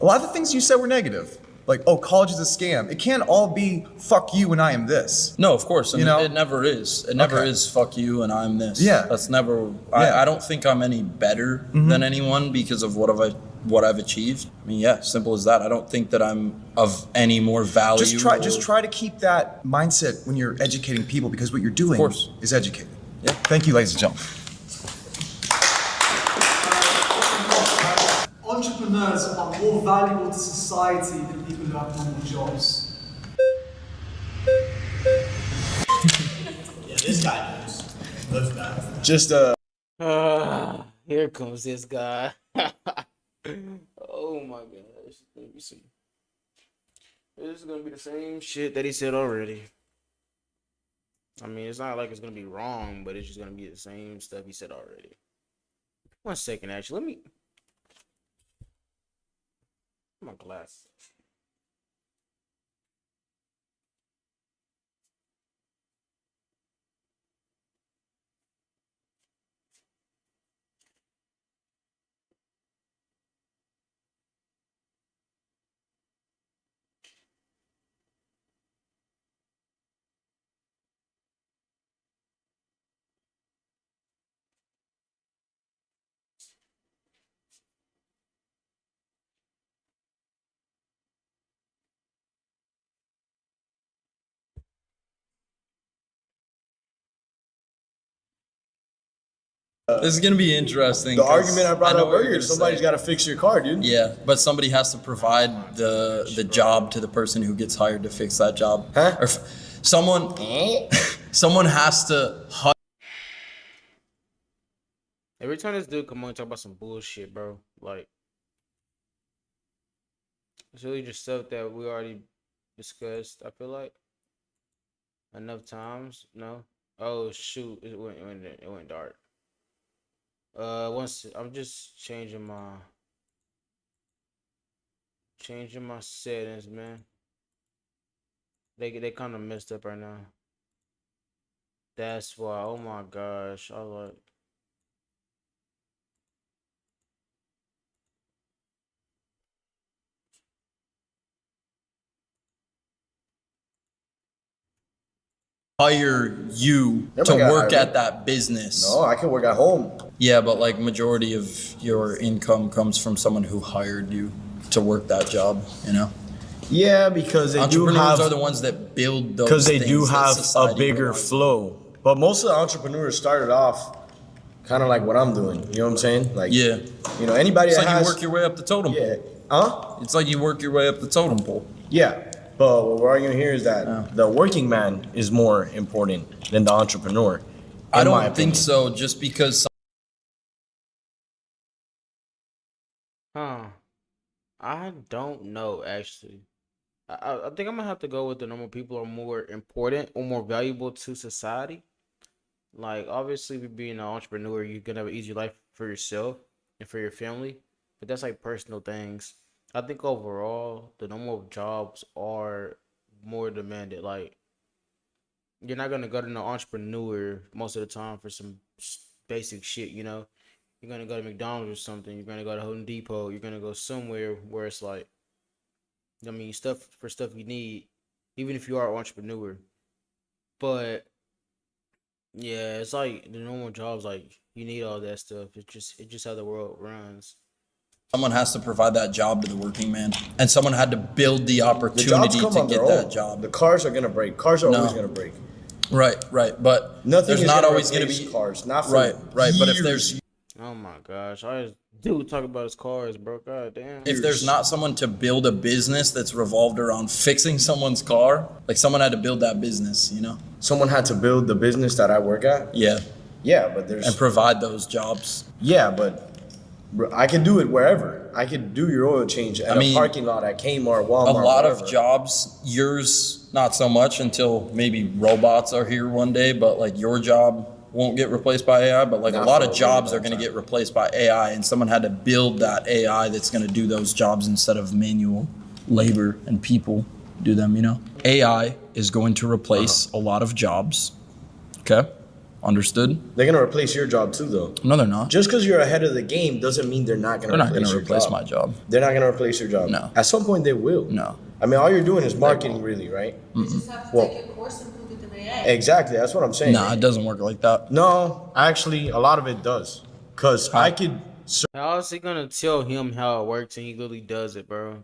lot of the things you said were negative. Like, oh, college is a scam. It can't all be fuck you and I am this. No, of course. You know? It never is. It never Okay. is fuck you and I'm this. Yeah. That's never. Yeah. I don't think I'm any better than anyone because of what I've achieved. I mean, yeah, simple as that. I don't think that I'm of any more value. Just try to keep that mindset when you're educating people because what you're doing course. is educating. Yeah. Thank you, ladies and gentlemen. Entrepreneurs are more valuable to society than people who have normal jobs. This guy knows. Looks bad. Just Here comes this guy. Oh my gosh. Let me see. This is gonna be the same shit that he said already. I mean, it's not like it's gonna be wrong, but it's just gonna be the same stuff he said already. 1 second, actually. Let me. My glass. This is gonna be interesting. The 'cause argument I brought know up what you're earlier, gonna somebody's say. got to fix your car, dude. Yeah, but somebody has to provide the job to the person who gets hired to fix that job. Huh? Or someone someone has to hire. Every time this dude come on and talk about some bullshit, bro, like it's really just stuff that we already discussed. I feel like enough times. No. Oh shoot! It went dark. Once I'm just changing my settings, man. They kind of messed up right now. That's why. Oh my gosh! I like. Hire you Never to got work hired. at that business. No, I can work at home. Yeah, but like majority of your income comes from someone who hired you to work that job, you know? Yeah, because they do Entrepreneurs have are the ones that build those because they do things that have a society bigger relies on. flow. But most of the entrepreneurs started off kind of like what I'm doing. You know what I'm saying? Like, Yeah. you know, anybody It's that like has, you work your way up the totem yeah, pole. It's like you work your way up the totem pole. yeah. But what we're arguing here is that the working man is more important than the entrepreneur. I in my don't think opinion. so, just because Huh. I don't know actually. I think I'm gonna have to go with the normal people are more important or more valuable to society. Like obviously, with being an entrepreneur, you're gonna have an easier life for yourself and for your family, but that's like personal things. I think overall, the normal jobs are more demanded. Like you're not gonna go to an entrepreneur most of the time for some basic shit, you know. You're gonna go to McDonald's or something. You're gonna go to Home Depot. You're gonna go somewhere where it's like, I mean, stuff you need, even if you are an entrepreneur. But yeah, it's like the normal jobs. Like you need all that stuff. It's just how the world runs. someone has to provide that job to the working man, and someone had to build the The jobs opportunity come to on their get that own. job. The cars are gonna break. Cars are No. always gonna break. Right, but Nothing there's is not gonna always going to replace be cars. Not for right. But if years. there's Oh my gosh, I just dude talk about his cars, bro. God damn. if there's not someone to build a business that's revolved around fixing someone's car, like someone had to build that business, you know? Someone had to build the business that I work at. Yeah, Yeah, but there's and provide those jobs. yeah, but I can do it wherever. I could do your oil change at I mean, a parking lot at Kmart, Walmart. A lot of wherever. jobs, yours not so much until maybe robots are here one day, but like your job won't get replaced by AI, but like Not a lot for of a jobs really are going to long get replaced by AI, and someone had to build that AI that's going to do those jobs instead of manual labor and people do them, you know? AI is going to replace a lot of jobs. Okay? Understood? They're gonna replace your job too, though. No, they're not. Just because you're ahead of the game doesn't mean they're not They're gonna not going replace to your replace job. my job. They're not gonna replace your job. No. At some point they will. No. I mean, all you're doing is marketing, really, right? You just have to Well- take a course and prove it in AI. Exactly. That's what I'm saying. Nah, it doesn't work like that. No, actually, a lot of it does. Cause I could How is he gonna tell him how it works and he literally does it, bro?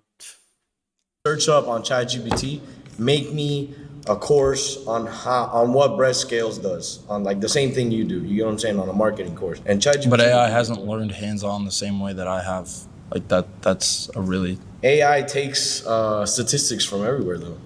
search up on ChatGPT, make me a course on what breast scales does, on like the same thing you do. You know what I'm saying, on a marketing course. And ChatGPT, But AI hasn't learned hands-on the same way that I have. Like that's a really AI takes statistics from everywhere though.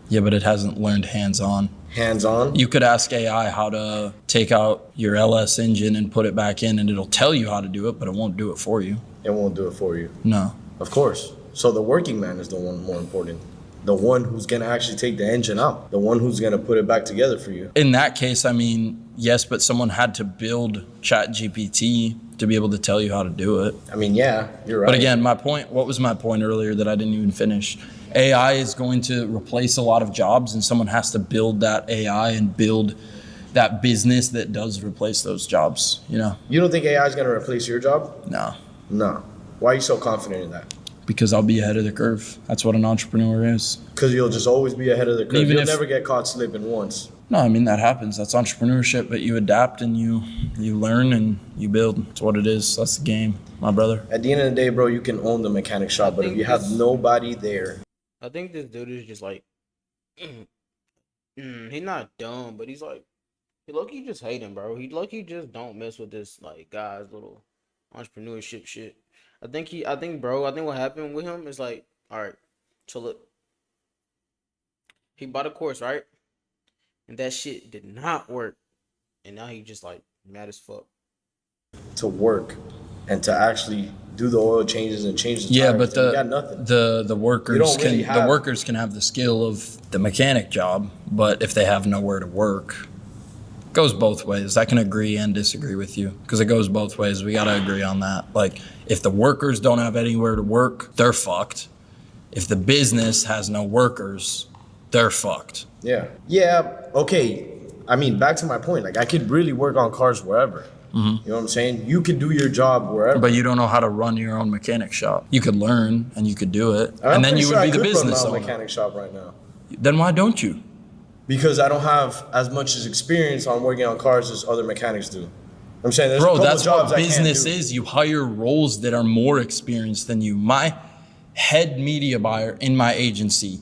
yeah, but it hasn't learned hands-on. Hands on. You could ask AI how to take out your LS engine and put it back in, and it'll tell you how to do it, but it won't do it for you. It won't do it for you. No. Of course. So the working man is the one more important. The one who's gonna actually take the engine out. The one who's gonna put it back together for you. In that case, I mean, yes, but someone had to build ChatGPT to be able to tell you how to do it. I mean, yeah, you're right. But again, what was my point earlier that I didn't even finish? AI is going to replace a lot of jobs, and someone has to build that AI and build that business that does replace those jobs, you know? You don't think AI is gonna replace your job? No, No. Why are you so confident in that? because I'll be ahead of the curve. That's what an entrepreneur is. Because you'll just always be ahead of the curve. Even You'll if- never get caught slipping once. No, I mean, that happens. That's entrepreneurship, but you adapt and you learn and you build. It's what it is. That's the game, my brother. At the end of the day, bro, you can own the mechanic shop, but if think you have this- nobody there, I think this dude is just like, he's not dumb, but he's like He low-key just hate him, bro. He low-key just don't mess with this like guy's little entrepreneurship shit. I think what happened with him is like, all right, so look, he bought a course, right? And that shit did not work. And now he just like mad as fuck. To work and to actually do the oil changes and change the Yeah, tires, but and you got nothing. the workers really can have- the workers can have the skill of the mechanic job, but if they have nowhere to work, it goes both ways. I can agree and disagree with you because it goes both ways. We got to agree on that. Like if the workers don't have anywhere to work, they're fucked. If the business has no workers, they're fucked. Yeah. Yeah. Okay. I mean, back to my point. Like, I could really work on cars wherever. You know what I'm saying? You could do your job wherever. But you don't know how to run your own mechanic shop. You could learn and you could do it, I'm and then pretty you sure would I be the could run business my own owner. mechanic shop right now. Then why don't you? Because I don't have as much as experience on working on cars as other mechanics do. I'm saying there's a Bro, couple that's jobs what I can't business do. is. You hire roles that are more experienced than you. My head media buyer in my agency,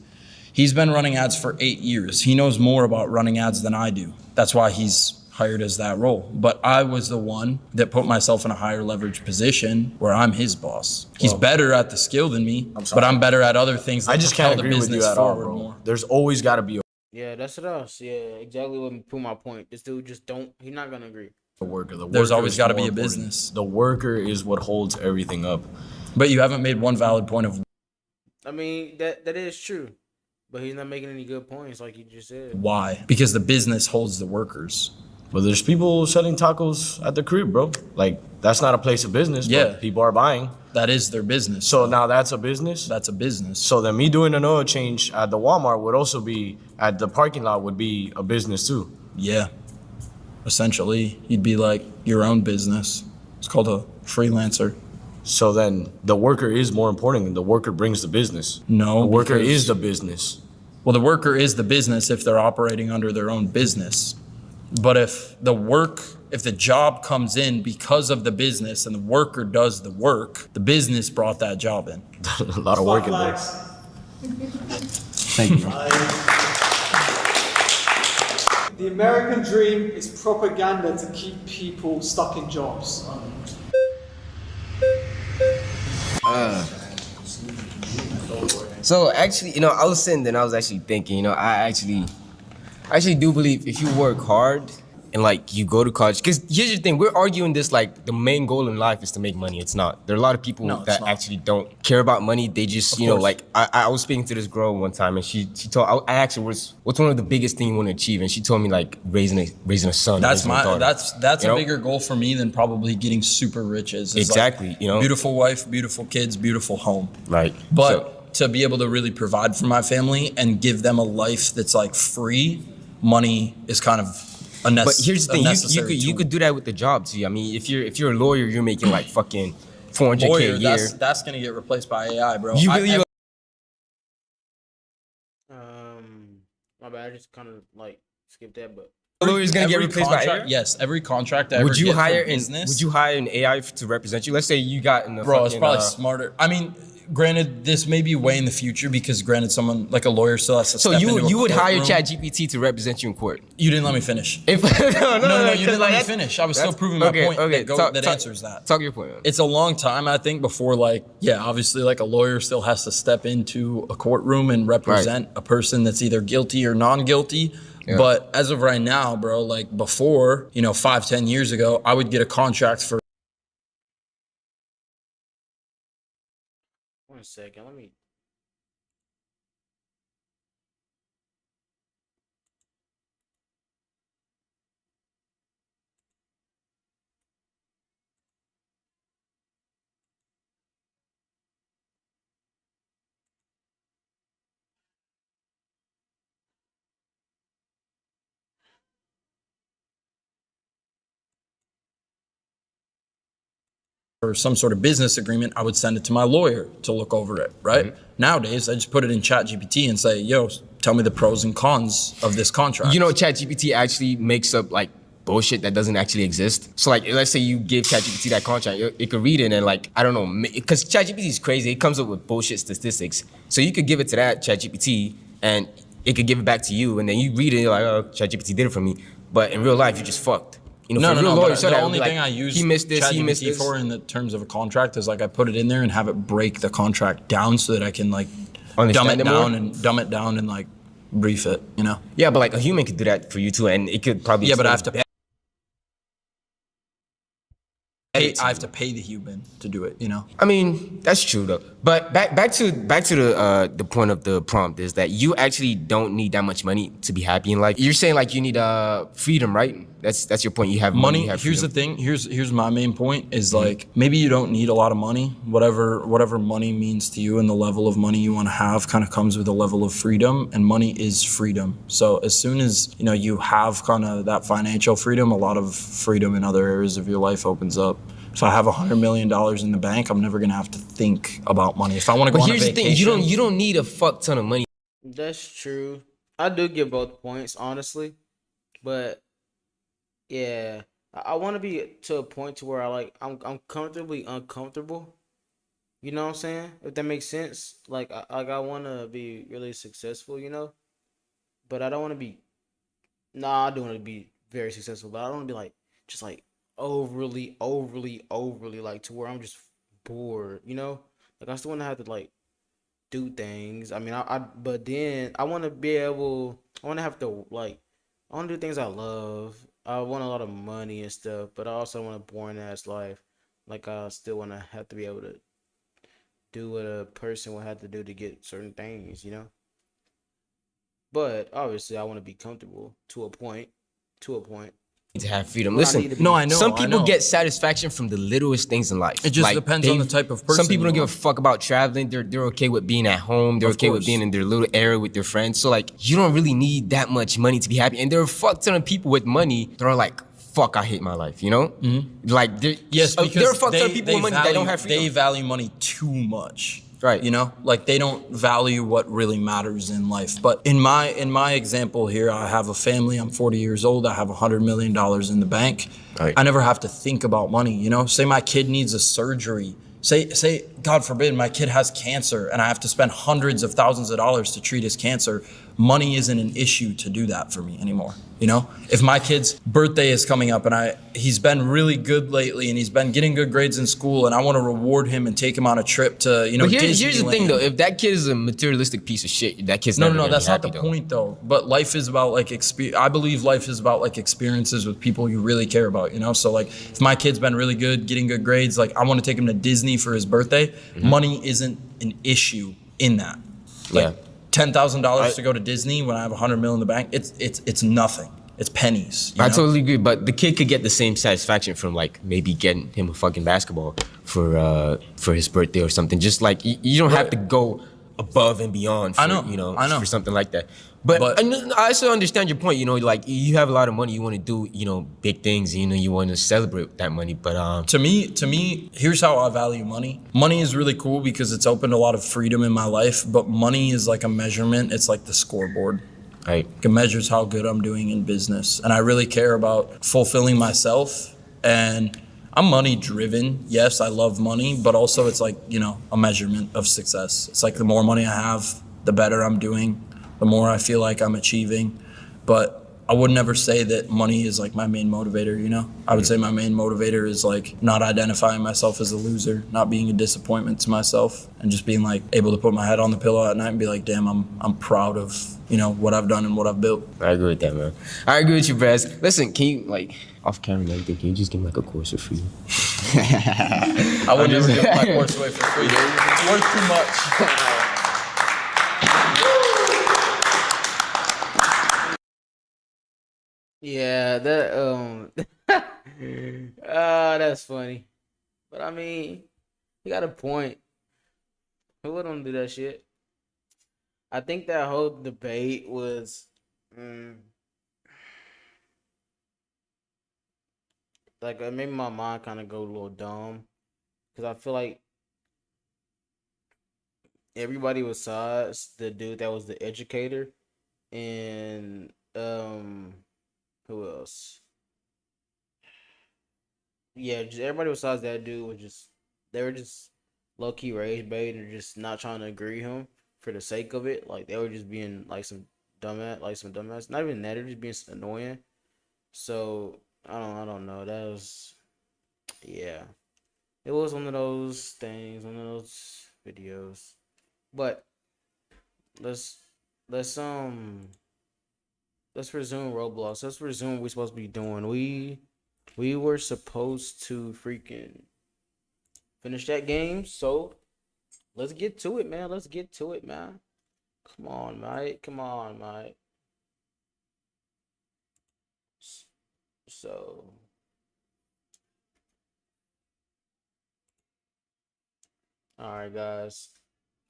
he's been running ads for 8 years. He knows more about running ads than I do. That's why he's hired as that role. But I was the one that put myself in a higher leverage position where I'm his boss. He's better at the skill than me, sorry. but I'm better at other things that I just can't propel the agree with you business at all, forward bro. more. There's always got to be Yeah, that's it us. Yeah, exactly what proved my point. This dude just don't. He's not gonna agree. a worker. The There's worker always is gotta more be a important. business. The worker is what holds everything up. But you haven't made one valid point of I mean, that is true, but he's not making any good points, like you just said. why. Because the business holds the workers. But there's people selling tacos at the crib, bro. Like, that's not a place of business, Yeah. but people are buying. That is their business. So now that's a business. That's a business. So then me doing an oil change at the Walmart would also be, at the parking lot would be a business too. Yeah. Essentially, you'd be like your own business. It's called a freelancer. So then the worker is more important than the worker brings the business. No, The worker because- is the business. Well, the worker is the business if they're operating under their own business. But if the job comes in because of the business and the worker does the work, the business brought that job in. A lot of work in there. Flags. Thank you. The American dream is propaganda to keep people stuck in jobs. So actually, I was sitting there and I was actually thinking, I actually do believe if you work hard and like you go to college, because here's the thing, we're arguing this like the main goal in life is to make money. It's not. There are a lot of people No, it's that not. actually don't care about money. They just, course. like I was speaking to this girl one time and she told, I asked her what's one of the biggest thing you want to achieve, and she told me like raising a son. That's raising a daughter. that's You a know? bigger goal for me than probably getting super rich is. It's Exactly, like beautiful wife, beautiful kids, beautiful home. Right. But to be able to really provide for my family and give them a life that's like free, money is kind of But here's the thing, you tool. could do that with the job too. I mean, if you're a lawyer, you're making like fucking 400K lawyer, a year. that's gonna get replaced by AI, bro. You really My bad. I just kind of like skipped that, but a lawyer's gonna get every replaced by AI? contract, yes, every contract I ever Would you get for hire business, would you hire an AI to represent you? Let's say you got in the bro, it's fucking, probably smarter. I mean, granted, this may be way in the future because granted, someone like a lawyer still has to. So step into a you would hire courtroom. ChatGPT to represent you in court? You didn't let me finish. If No, you 'cause, didn't let me that's- finish. I was still that's- proving my okay, point okay, that answers that. Talk your point. It's a long time, I think, before like, yeah, obviously like a lawyer still has to step into a courtroom and represent a person that's either guilty or non-guilty. Yeah. But as of right now, bro, like before, 5-10 years ago, I would get a contract for 1 second. Let me. some sort of business agreement, I would send it to my lawyer to look over it, right? Mm-hmm. Nowadays, I just put it in ChatGPT and say, yo, tell me the pros and cons of this contract. ChatGPT actually makes up like bullshit that doesn't actually exist. So like, let's say you give ChatGPT that contract, it could read it and like, I don't know, because ChatGPT is crazy. It comes up with bullshit statistics. So you could give it to that ChatGPT and it could give it back to you, and then you read it, you're like, oh, ChatGPT did it for me. but in real life you just fucked. You know, No, for no, real no. lawyer, But so the that would only be like, thing I use he missed this, he missed ChatGPT this. for in the terms of a contract is like I put it in there and have it break the contract down so that I can like Understand it more? dumb it down and like brief it. You know. Yeah, but like a human could do that for you too, and it could probably Yeah, but I have explain to better to I have you. to pay the human to do it. You know. I mean, that's true though. But back to the point of the prompt is that you actually don't need that much money to be happy in life. You're saying like you need freedom, right? That's your point. You have money. Money. You have Here's the freedom. thing. Here's my main point is like maybe you don't need a lot of money. Whatever money means to you and the level of money you want to have kind of comes with a level of freedom, and money is freedom. So as soon as you have kind of that financial freedom, a lot of freedom in other areas of your life opens up. If I have $100 million in the bank, I'm never gonna have to think about money. If I want to go But on a here's the vacation, thing: you don't need a fuck ton of money. That's true. I do get both points, honestly, but yeah, I want to be to a point to where I'm comfortably uncomfortable. You know what I'm saying? If that makes sense. I want to be really successful, but I don't want to be. Nah, I do want to be very successful, but I don't want to be like just like overly like to where I'm just bored. Like I still want to have to like do things. I mean, but then I want to be able. I want to have to like. I want to do things I love. I want a lot of money and stuff, but I also want a boring ass life. Like I still want to have to be able to do what a person would have to do to get certain things. But obviously, I want to be comfortable to a point. To a point. To have freedom. Well, I Listen, need to be- no, I know. some I people know. get satisfaction from the littlest things in life. It just depends on the type of person Some people you don't give are. a fuck about traveling. They're okay with being at home. They're Of okay with course. being in their little area with their friends. So like, you don't really need that much money to be happy. And there are a fuck ton of people with money that are like, fuck, I hate my life. Like, Yes, because there are a fuck ton they, of people they with money value, that don't have freedom. They value money too much. Right. Like they don't value what really matters in life. But in my example here, I have a family. I'm 40 years old. I have $100 million in the bank. Right. I never have to think about money. Say my kid needs a surgery. Say God forbid my kid has cancer and I have to spend hundreds of thousands of dollars to treat his cancer. Money isn't an issue to do that for me anymore. If my kid's birthday is coming up and he's been really good lately and he's been getting good grades in school and I want to reward him and take him on a trip to But here's the thing Disneyland. though, if that kid is a materialistic piece of shit, that kid's No, never gonna that's be not happy, the though. point though. But life is about like I believe life is about like experiences with people you really care about, So like if my kid's been really good, getting good grades, like I want to take him to Disney for his birthday. Mm-hmm. Money isn't an issue in that. Like Yeah. $10,000 to go to Disney when I have $100 million in the bank, it's nothing. It's pennies. I totally agree, but the kid could get the same satisfaction from like maybe getting him a fucking basketball for his birthday or something. Just like you don't have to go above and beyond for, I know. for something like that. But I also understand your point, like you have a lot of money, you want to do, big things, you want to celebrate that money, but To me, here's how I value money. Money is really cool because it's opened a lot of freedom in my life, but money is like a measurement. It's like the scoreboard. right. It measures how good I'm doing in business. And I really care about fulfilling myself. And I'm money driven. Yes, I love money, but also it's like, a measurement of success. It's like the more money I have, the better I'm doing, the more I feel like I'm achieving. But I would never say that money is like my main motivator, I would say my main motivator is like not identifying myself as a loser, not being a disappointment to myself, and just being like able to put my head on the pillow at night and be like, damn, I'm proud of, what I've done and what I've built. I agree with that, man. I agree with you, Brez. Listen, can you like off camera and everything, can you just give me like a course for free? I would never give my course away for free. It's worth too much. Yeah, that that's funny. But I mean, you got a point. Who wouldn't do that shit? I think that whole debate was like it made my mind kind of go a little dumb because I feel like everybody was besides the dude that was the educator and who else? Yeah, just everybody besides that dude was just they were just low key rage bait and just not trying to agree him for the sake of it. Like they were just being like some dumbass, not even that, they're just being annoying. So I don't know. That was, yeah. It was one of those things, one of those videos. But let's let's let's resume Roblox. Let's resume what we're supposed to be doing. We were supposed to freaking finish that game, so let's get to it, man. Let's get to it, man. Come on, mate. Come on, mate. So, all right, guys.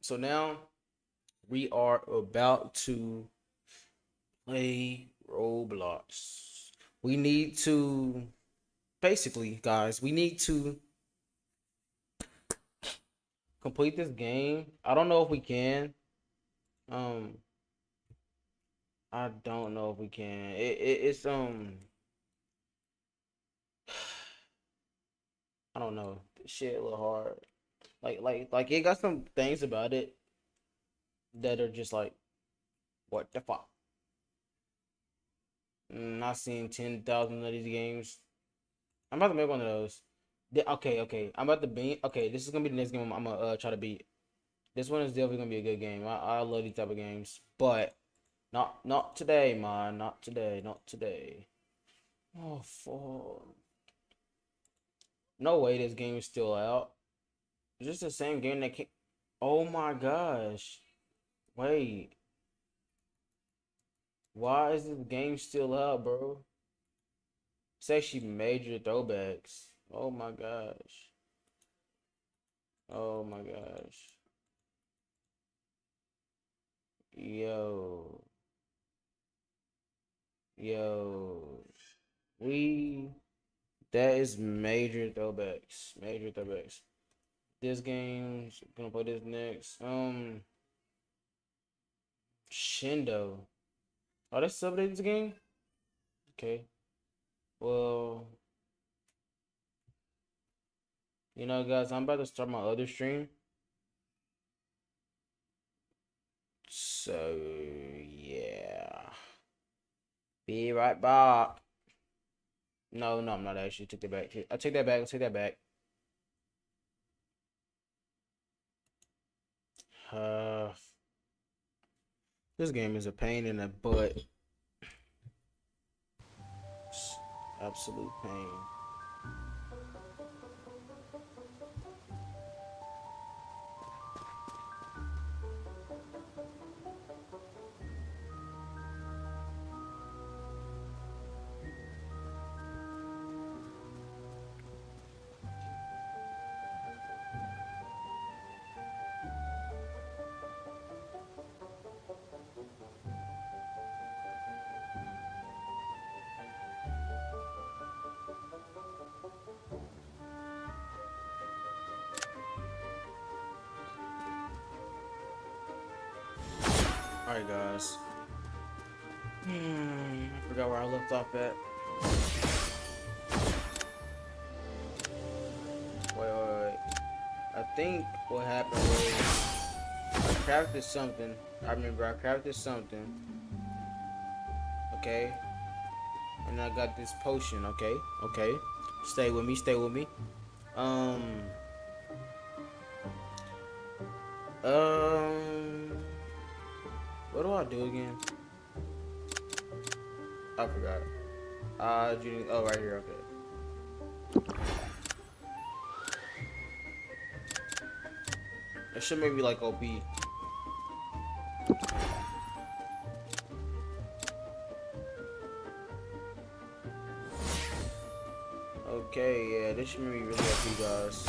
So now we are about to play Roblox. We need to basically, guys, we need to complete this game. I don't know if we can. Um, I don't know if we can. It's I don't know. This shit a little hard. Like it got some things about it that are just like, what the fuck? Not seeing 10,000 of these games. I'm about to make one of those. Okay. I'm about to beat. Okay, this is gonna be the next game I'm gonna try to beat. This one is definitely gonna be a good game. I love these type of games, but not today, man. Not today. Not today. Oh fuck! No way, this game is still out. Is this the same game that came? Oh my gosh! Wait, why is this game still out, bro? It's actually major throwbacks. Oh my gosh! Oh my gosh! Yo, yo, we. That is major throwbacks. Major throwbacks. This game's gonna play this next. Shindo. Oh, that's updated this game? Okay. Well, you know, guys, I'm about to start my other stream. So, yeah. Be right back. No, I'm not actually. Take that back. I take that back. I'll take that back. Uh, this game is a pain in the butt. Absolute pain. Alright, guys. I forgot where I left off at. Wait. I think what happened was I crafted something. I remember I crafted something. Okay. And I got this potion. Okay. Stay with me. What do I do again? I forgot. Oh, right here. Okay. It should maybe like OP. Okay, yeah, this should be really OP, guys.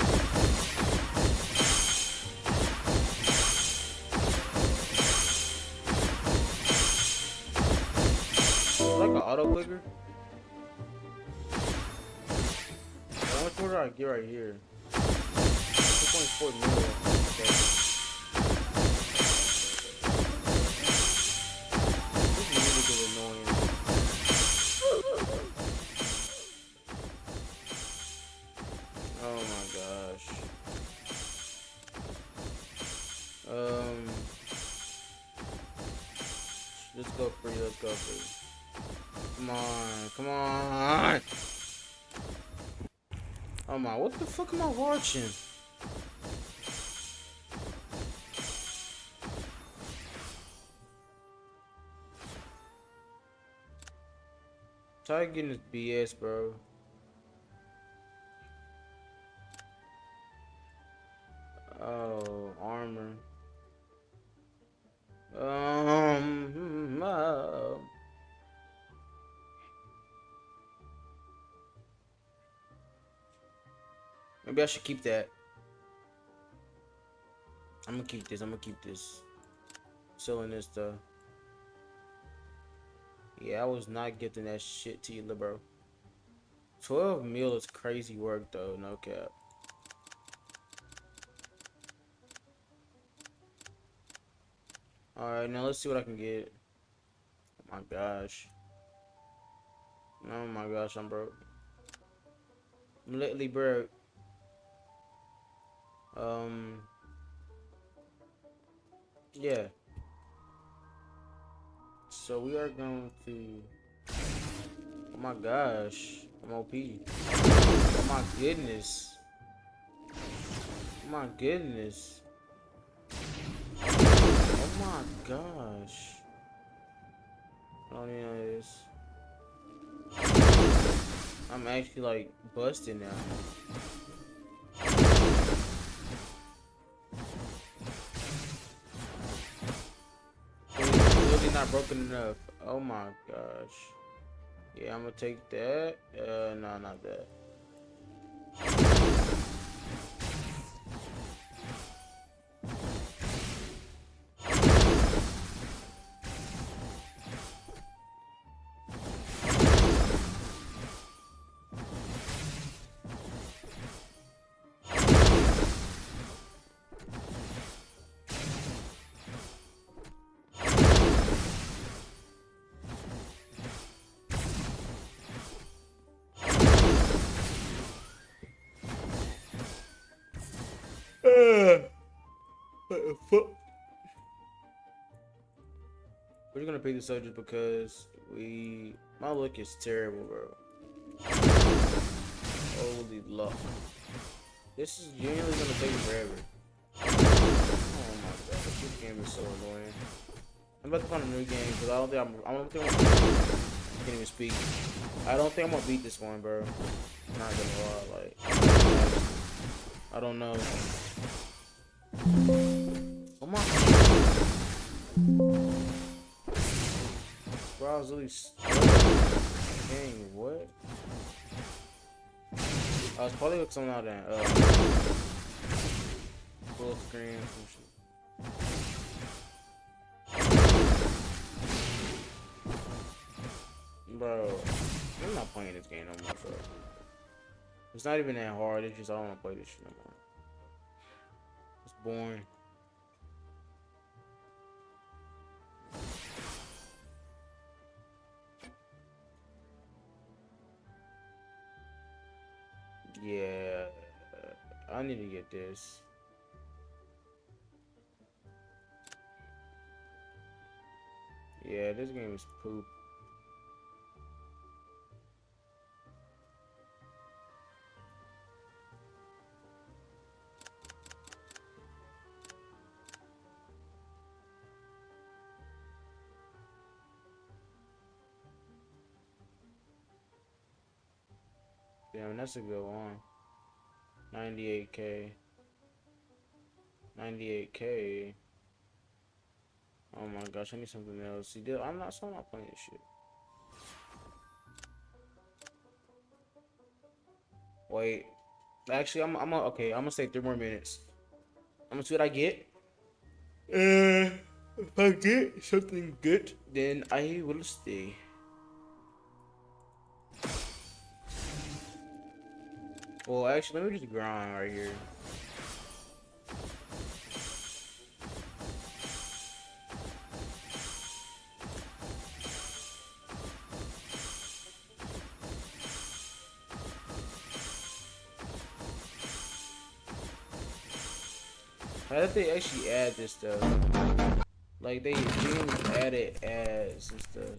Like an auto clicker? How much more did I get right here? 2.4 million. Okay. This music is annoying. Oh my gosh. Let's go free. Come on, come on. Oh my, what the fuck am I watching? Try getting this BS, bro. Oh, armor. Oh. Maybe I should keep that. I'm gonna keep this. I'm gonna keep this. Selling this stuff. Yeah, I was not gifting that shit to you, lil' bro. 12 mil is crazy work though, no cap. Alright, now let's see what I can get. Oh my gosh. Oh my gosh, I'm broke. I'm lately broke. Yeah. So we are going to. Oh my gosh, I'm OP. Oh my goodness. Oh my goodness. Oh my gosh. I don't even know this. I'm actually like busted now. It's really not broken enough. Oh my gosh. Yeah, I'm gonna take that. No, not that. What the fuck? We're gonna pick this up just because my look is terrible, bro. Holy luck. This is genuinely gonna take forever. Oh my god, this game is so annoying. I'm about to find a new game because I don't think I can't even speak. I don't think I'm gonna beat this one, bro. I'm not gonna lie, like I don't know. Oh my. Bro, I was really stuck. Dang, what? I was probably looking something out there. Full screen. Bro, I'm not playing this game no more, bro. It's not even that hard. It's just I don't want to play this shit no more. It's boring. Yeah, I need to get this. Yeah, this game is poop. Damn, that's a good one. 98K. 98K. Oh my gosh, I need something else. See, I'm not playing this shit. Wait. Actually, I'm okay. I'm gonna stay 3 more minutes. I'm gonna see what I get. If I get something good, then I will stay. Well, actually, let me just grind right here. How did they actually add this stuff? Like, they didn't add it as and stuff.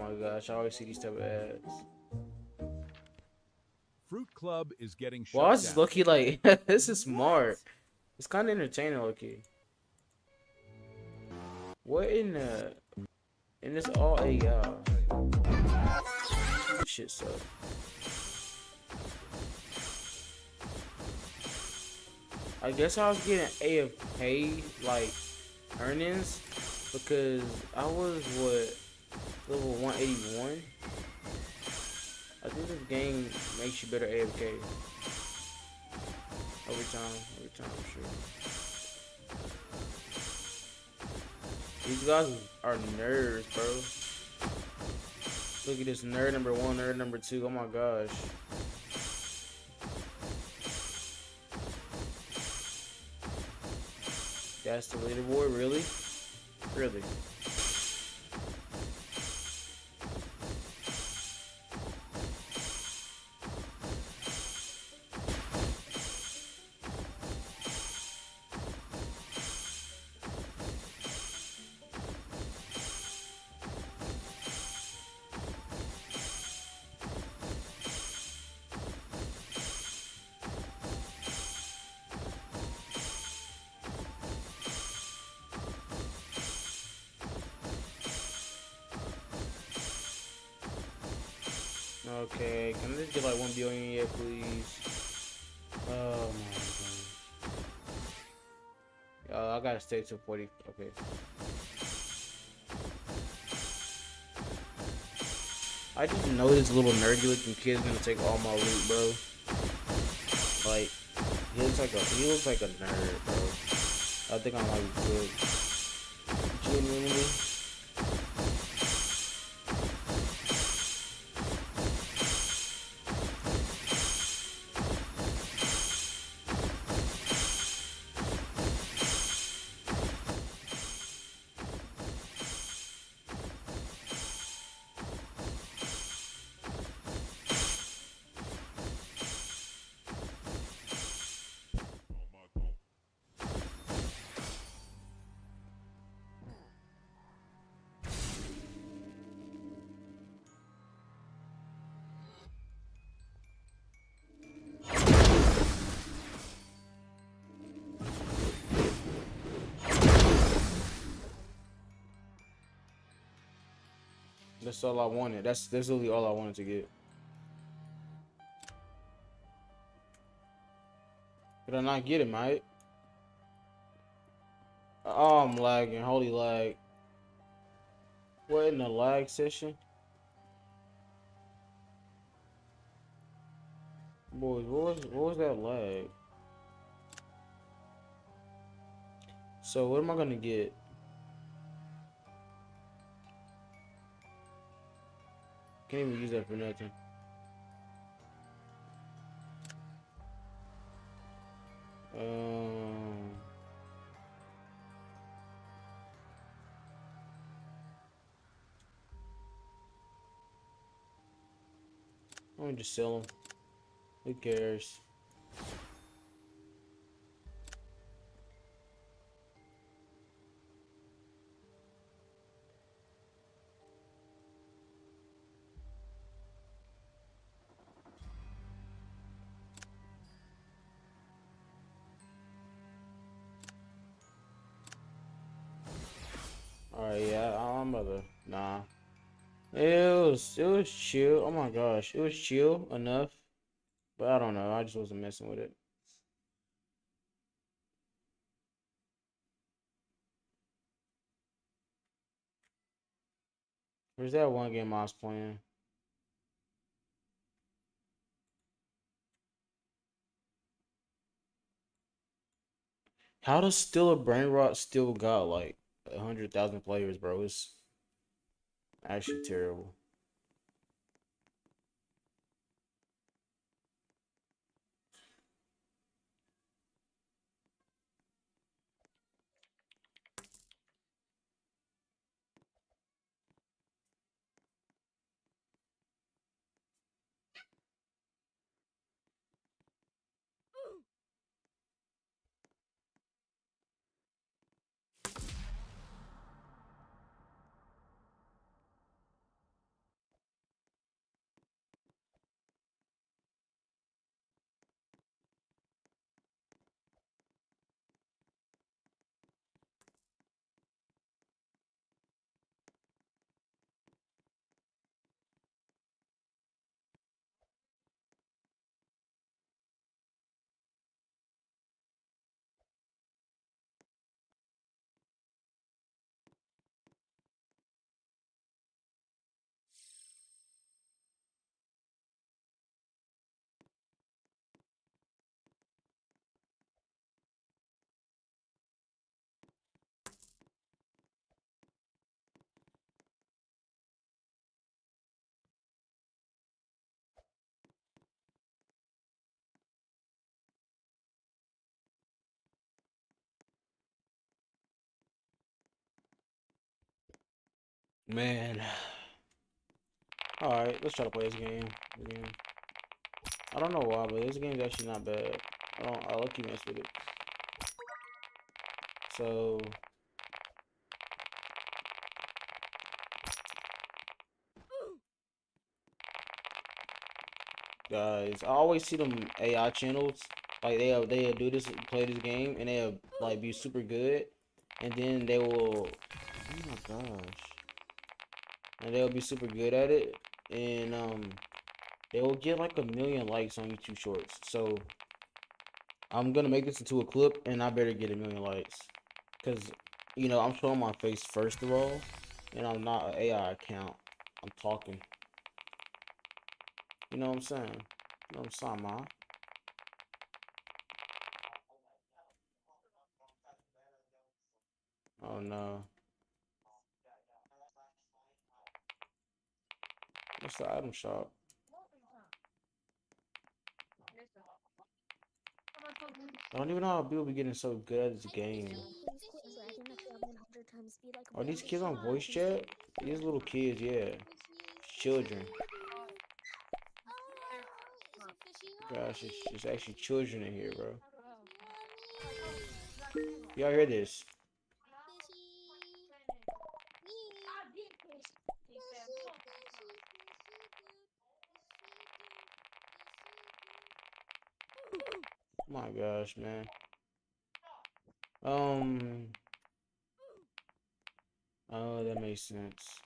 my gosh, I always see these type of ads. Fruit Club is getting shut Well, I was just down. low-key like, this is smart. It's kind of entertaining, low-key. What in the... And it's all AI. Shit sucks. I guess I was getting AFK like earnings because I was level 181. I think this game makes you better AFK over time, I'm sure. These guys are nerds, bro. Look at this nerd number 1, nerd number 2. Oh my gosh. That's the leaderboard, really? Really? Okay, can I just get like 1 billion yet, please? Oh my god. I gotta stay to 40. Okay. I just know this little nerdy looking kid's gonna take all my loot, bro. Like, he looks like a nerd, bro. I think I might be good. Genuinely. That's all I wanted. That's literally all I wanted to get. Did I not get it, mate? Oh, I'm lagging. Holy lag. What in the lag session? Boys, what was that lag? So what am I gonna get? Can't even use that for nothing. I'm gonna just sell them. Who cares? Alright, yeah, I'm about to. Nah. It was chill. Oh my gosh, it was chill enough, but I don't know. I just wasn't messing with it. Where's that one game I was playing? How does still a brain rot still got like 100,000 players, bro? It's actually terrible. Man. Alright, let's try to play this game again. I don't know why, but this game's actually not bad. I like you mess with it. So guys, I always see them AI channels, like they'll do this, play this game, and they'll like be super good, and then they will, oh my gosh, and they'll be super good at it, and they will get like 1 million likes on YouTube Shorts. So I'm gonna make this into a clip, and I better get 1 million likes, cause I'm showing my face first of all, and I'm not an AI account. I'm talking. You know what I'm saying? You know what I'm saying, ma? Oh no. What's the item shop? I don't even know how people be getting so good at this game. Are these kids on voice chat? These little kids, yeah. Children. Gosh, it's actually children in here, bro. Y'all hear this? My gosh, man. Oh, that makes sense.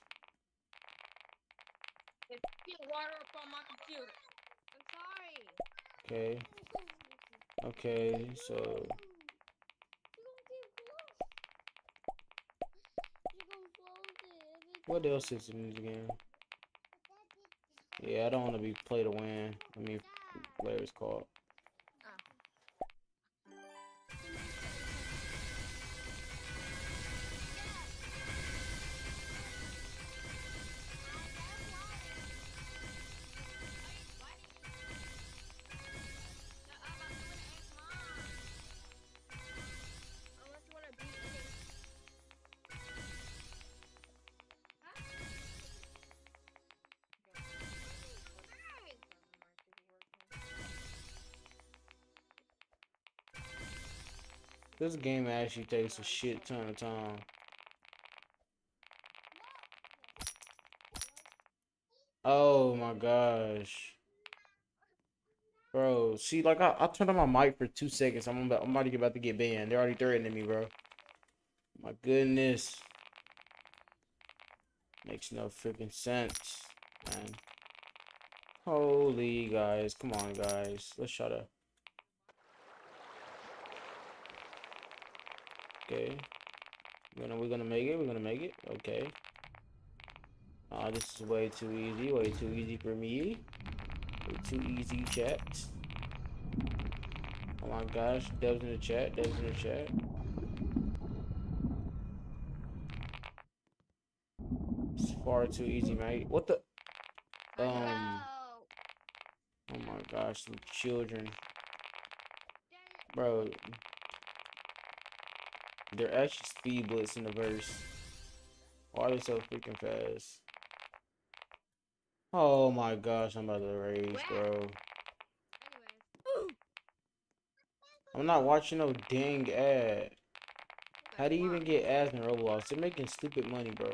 Okay. Okay, so what else is in this game? Yeah, I don't want to be play to win. I mean, whatever it's called. This game actually takes a shit ton of time. Oh my gosh. Bro, see, like, I turned on my mic for 2 seconds. I'm about to get banned. They're already threatening me, bro. My goodness. Makes no freaking sense, man. Holy guys. Come on, guys. Let's try to. Okay. We're gonna make it. We're gonna make it. Okay. This is way too easy. Way too easy for me. Way too easy, chat. Oh my gosh. Devs in the chat. Devs in the chat. It's far too easy, mate. What the? Oh my gosh. Some children. Bro. They're actually speed blitz in the verse. Why are they so freaking fast? Oh my gosh, I'm about to rage, bro. I'm not watching no dang ad. How do you even get ads in Roblox? They're making stupid money, bro.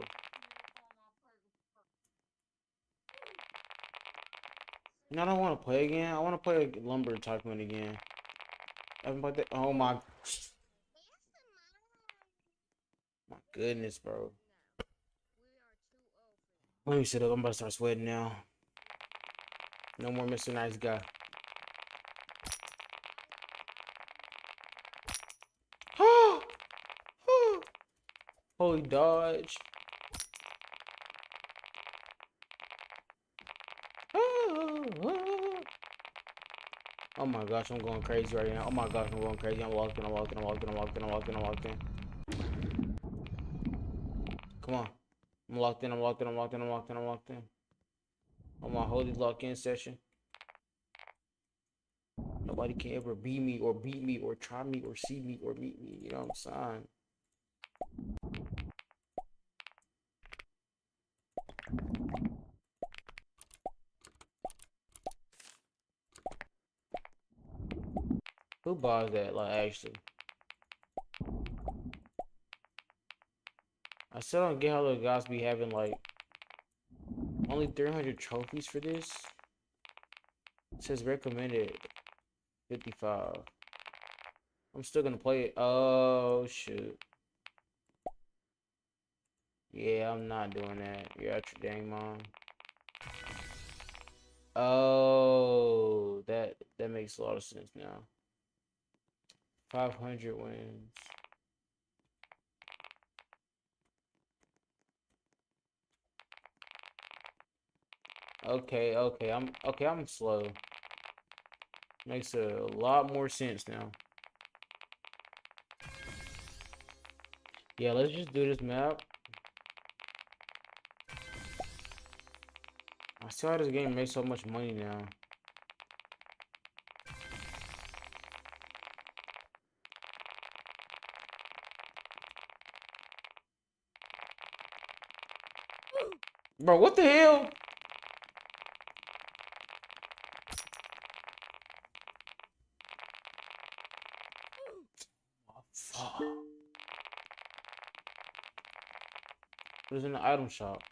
You know, I don't want to play again. I want to play Lumber Tycoon again. Oh my goodness, bro. Let me sit up. I'm about to start sweating now. No more Mr. Nice Guy. Holy dodge. Oh my gosh, I'm going crazy right now. Oh my gosh, I'm going crazy. I'm walking. Come on. I'm locked in. On my holy lock-in session. Nobody can ever beat me or try me or see me or meet me. You know what I'm saying? Who buys that? Like, actually, I still don't get how the guys be having like only 300 trophies for this. It says recommended 55. I'm still gonna play it. Oh shoot. Yeah, I'm not doing that. You're out your dang mind. Oh, that makes a lot of sense now. 500 wins. I'm slow. Makes a lot more sense now. Yeah, let's just do this map. I see how this game makes so much money now. Bro, what the hell? Oh, fuck. It was in the item shop.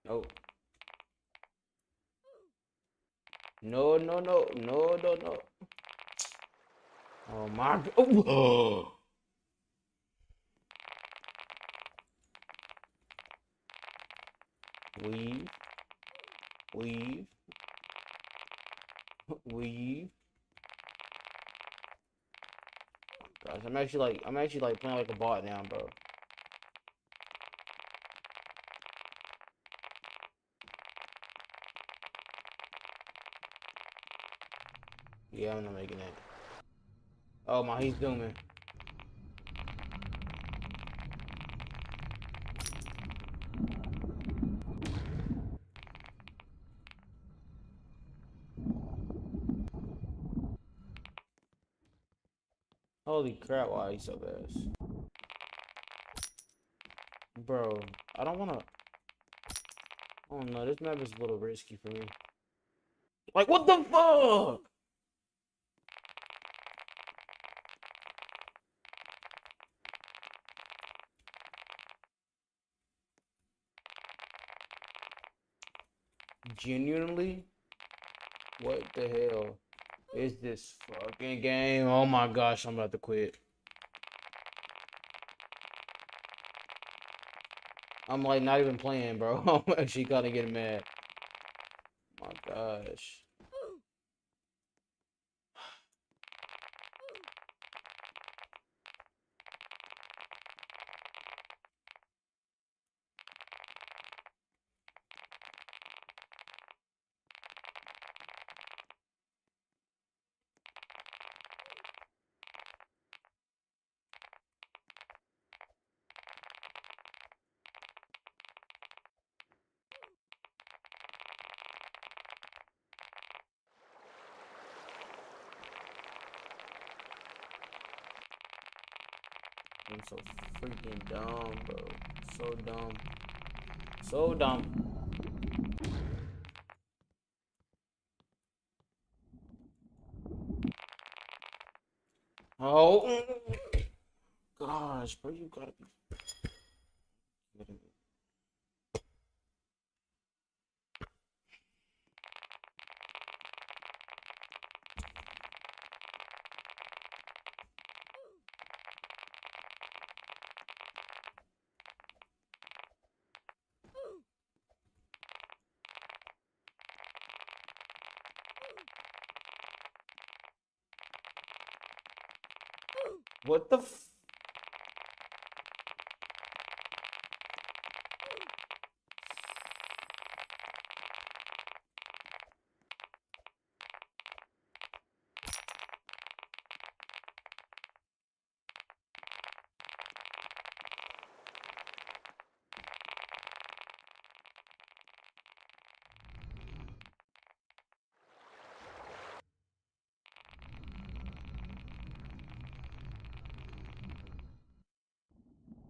No. No, no, no, no, no, no. Oh my god. Oh. Weave. Weave. Weave. Gosh, I'm actually like playing like a bot now, bro. Yeah, I'm not making it. Oh my, he's zooming. Holy crap, why he's so fast. Bro, I don't wanna. Oh no, this map is a little risky for me. Like, what the fuck? Genuinely? What the hell is this fucking game? Oh my gosh, I'm about to quit. I'm like not even playing, bro. I'm actually kind of getting mad. Oh my gosh. I'm so freaking dumb, bro. So dumb. So dumb. Oh gosh, bro, you gotta be kidding me. What the f-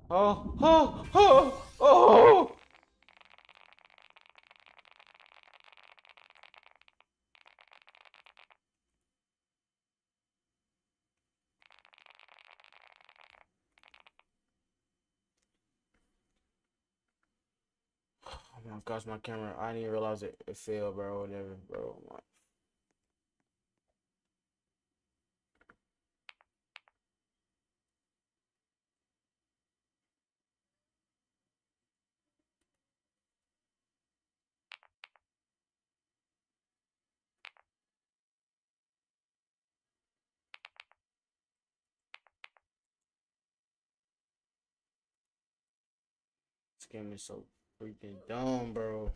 Oh, oh, oh, oh! Oh my gosh, my camera. I didn't even realize it failed, bro. Whatever, bro. This game is so freaking dumb, bro.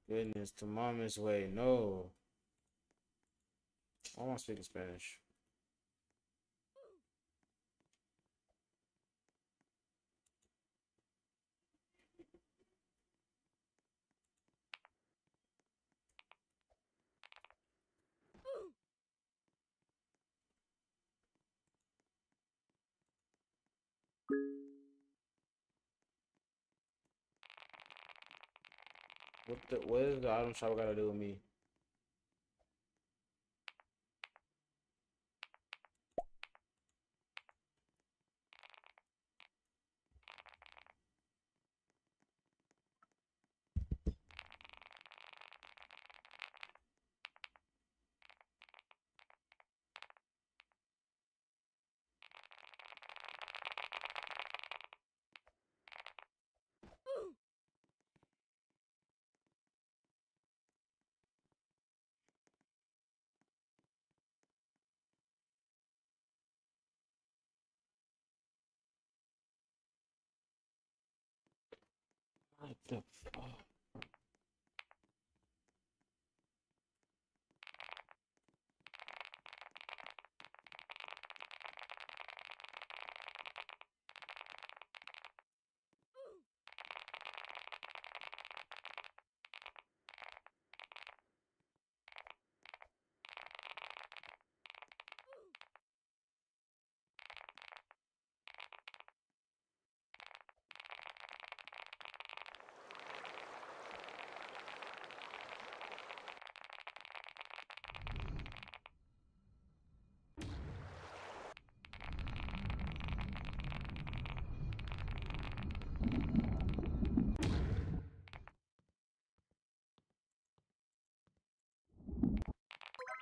Goodness, to mama's way. No. I want to speak Spanish. What is the item shop gotta do with me? What the fuck?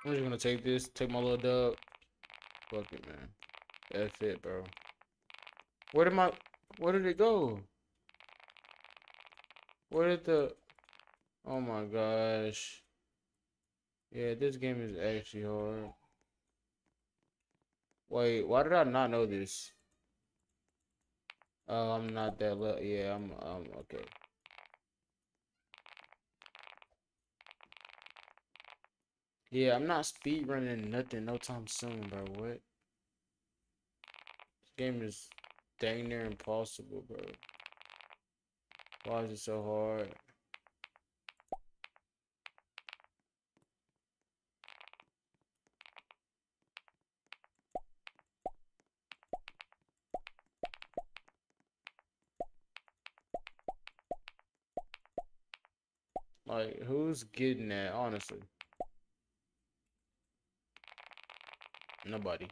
I'm just gonna take this, take my little dub. Fuck it, man. That's it, bro. Where did my, where did it go? Where did the, oh my gosh. Yeah, this game is actually hard. Wait, why did I not know this? Oh, I'm not that yeah, I'm okay. Yeah, I'm not speed running nothing no time soon, bro. What? This game is dang near impossible, bro. Why is it so hard? Like, who's getting that, honestly? Nobody.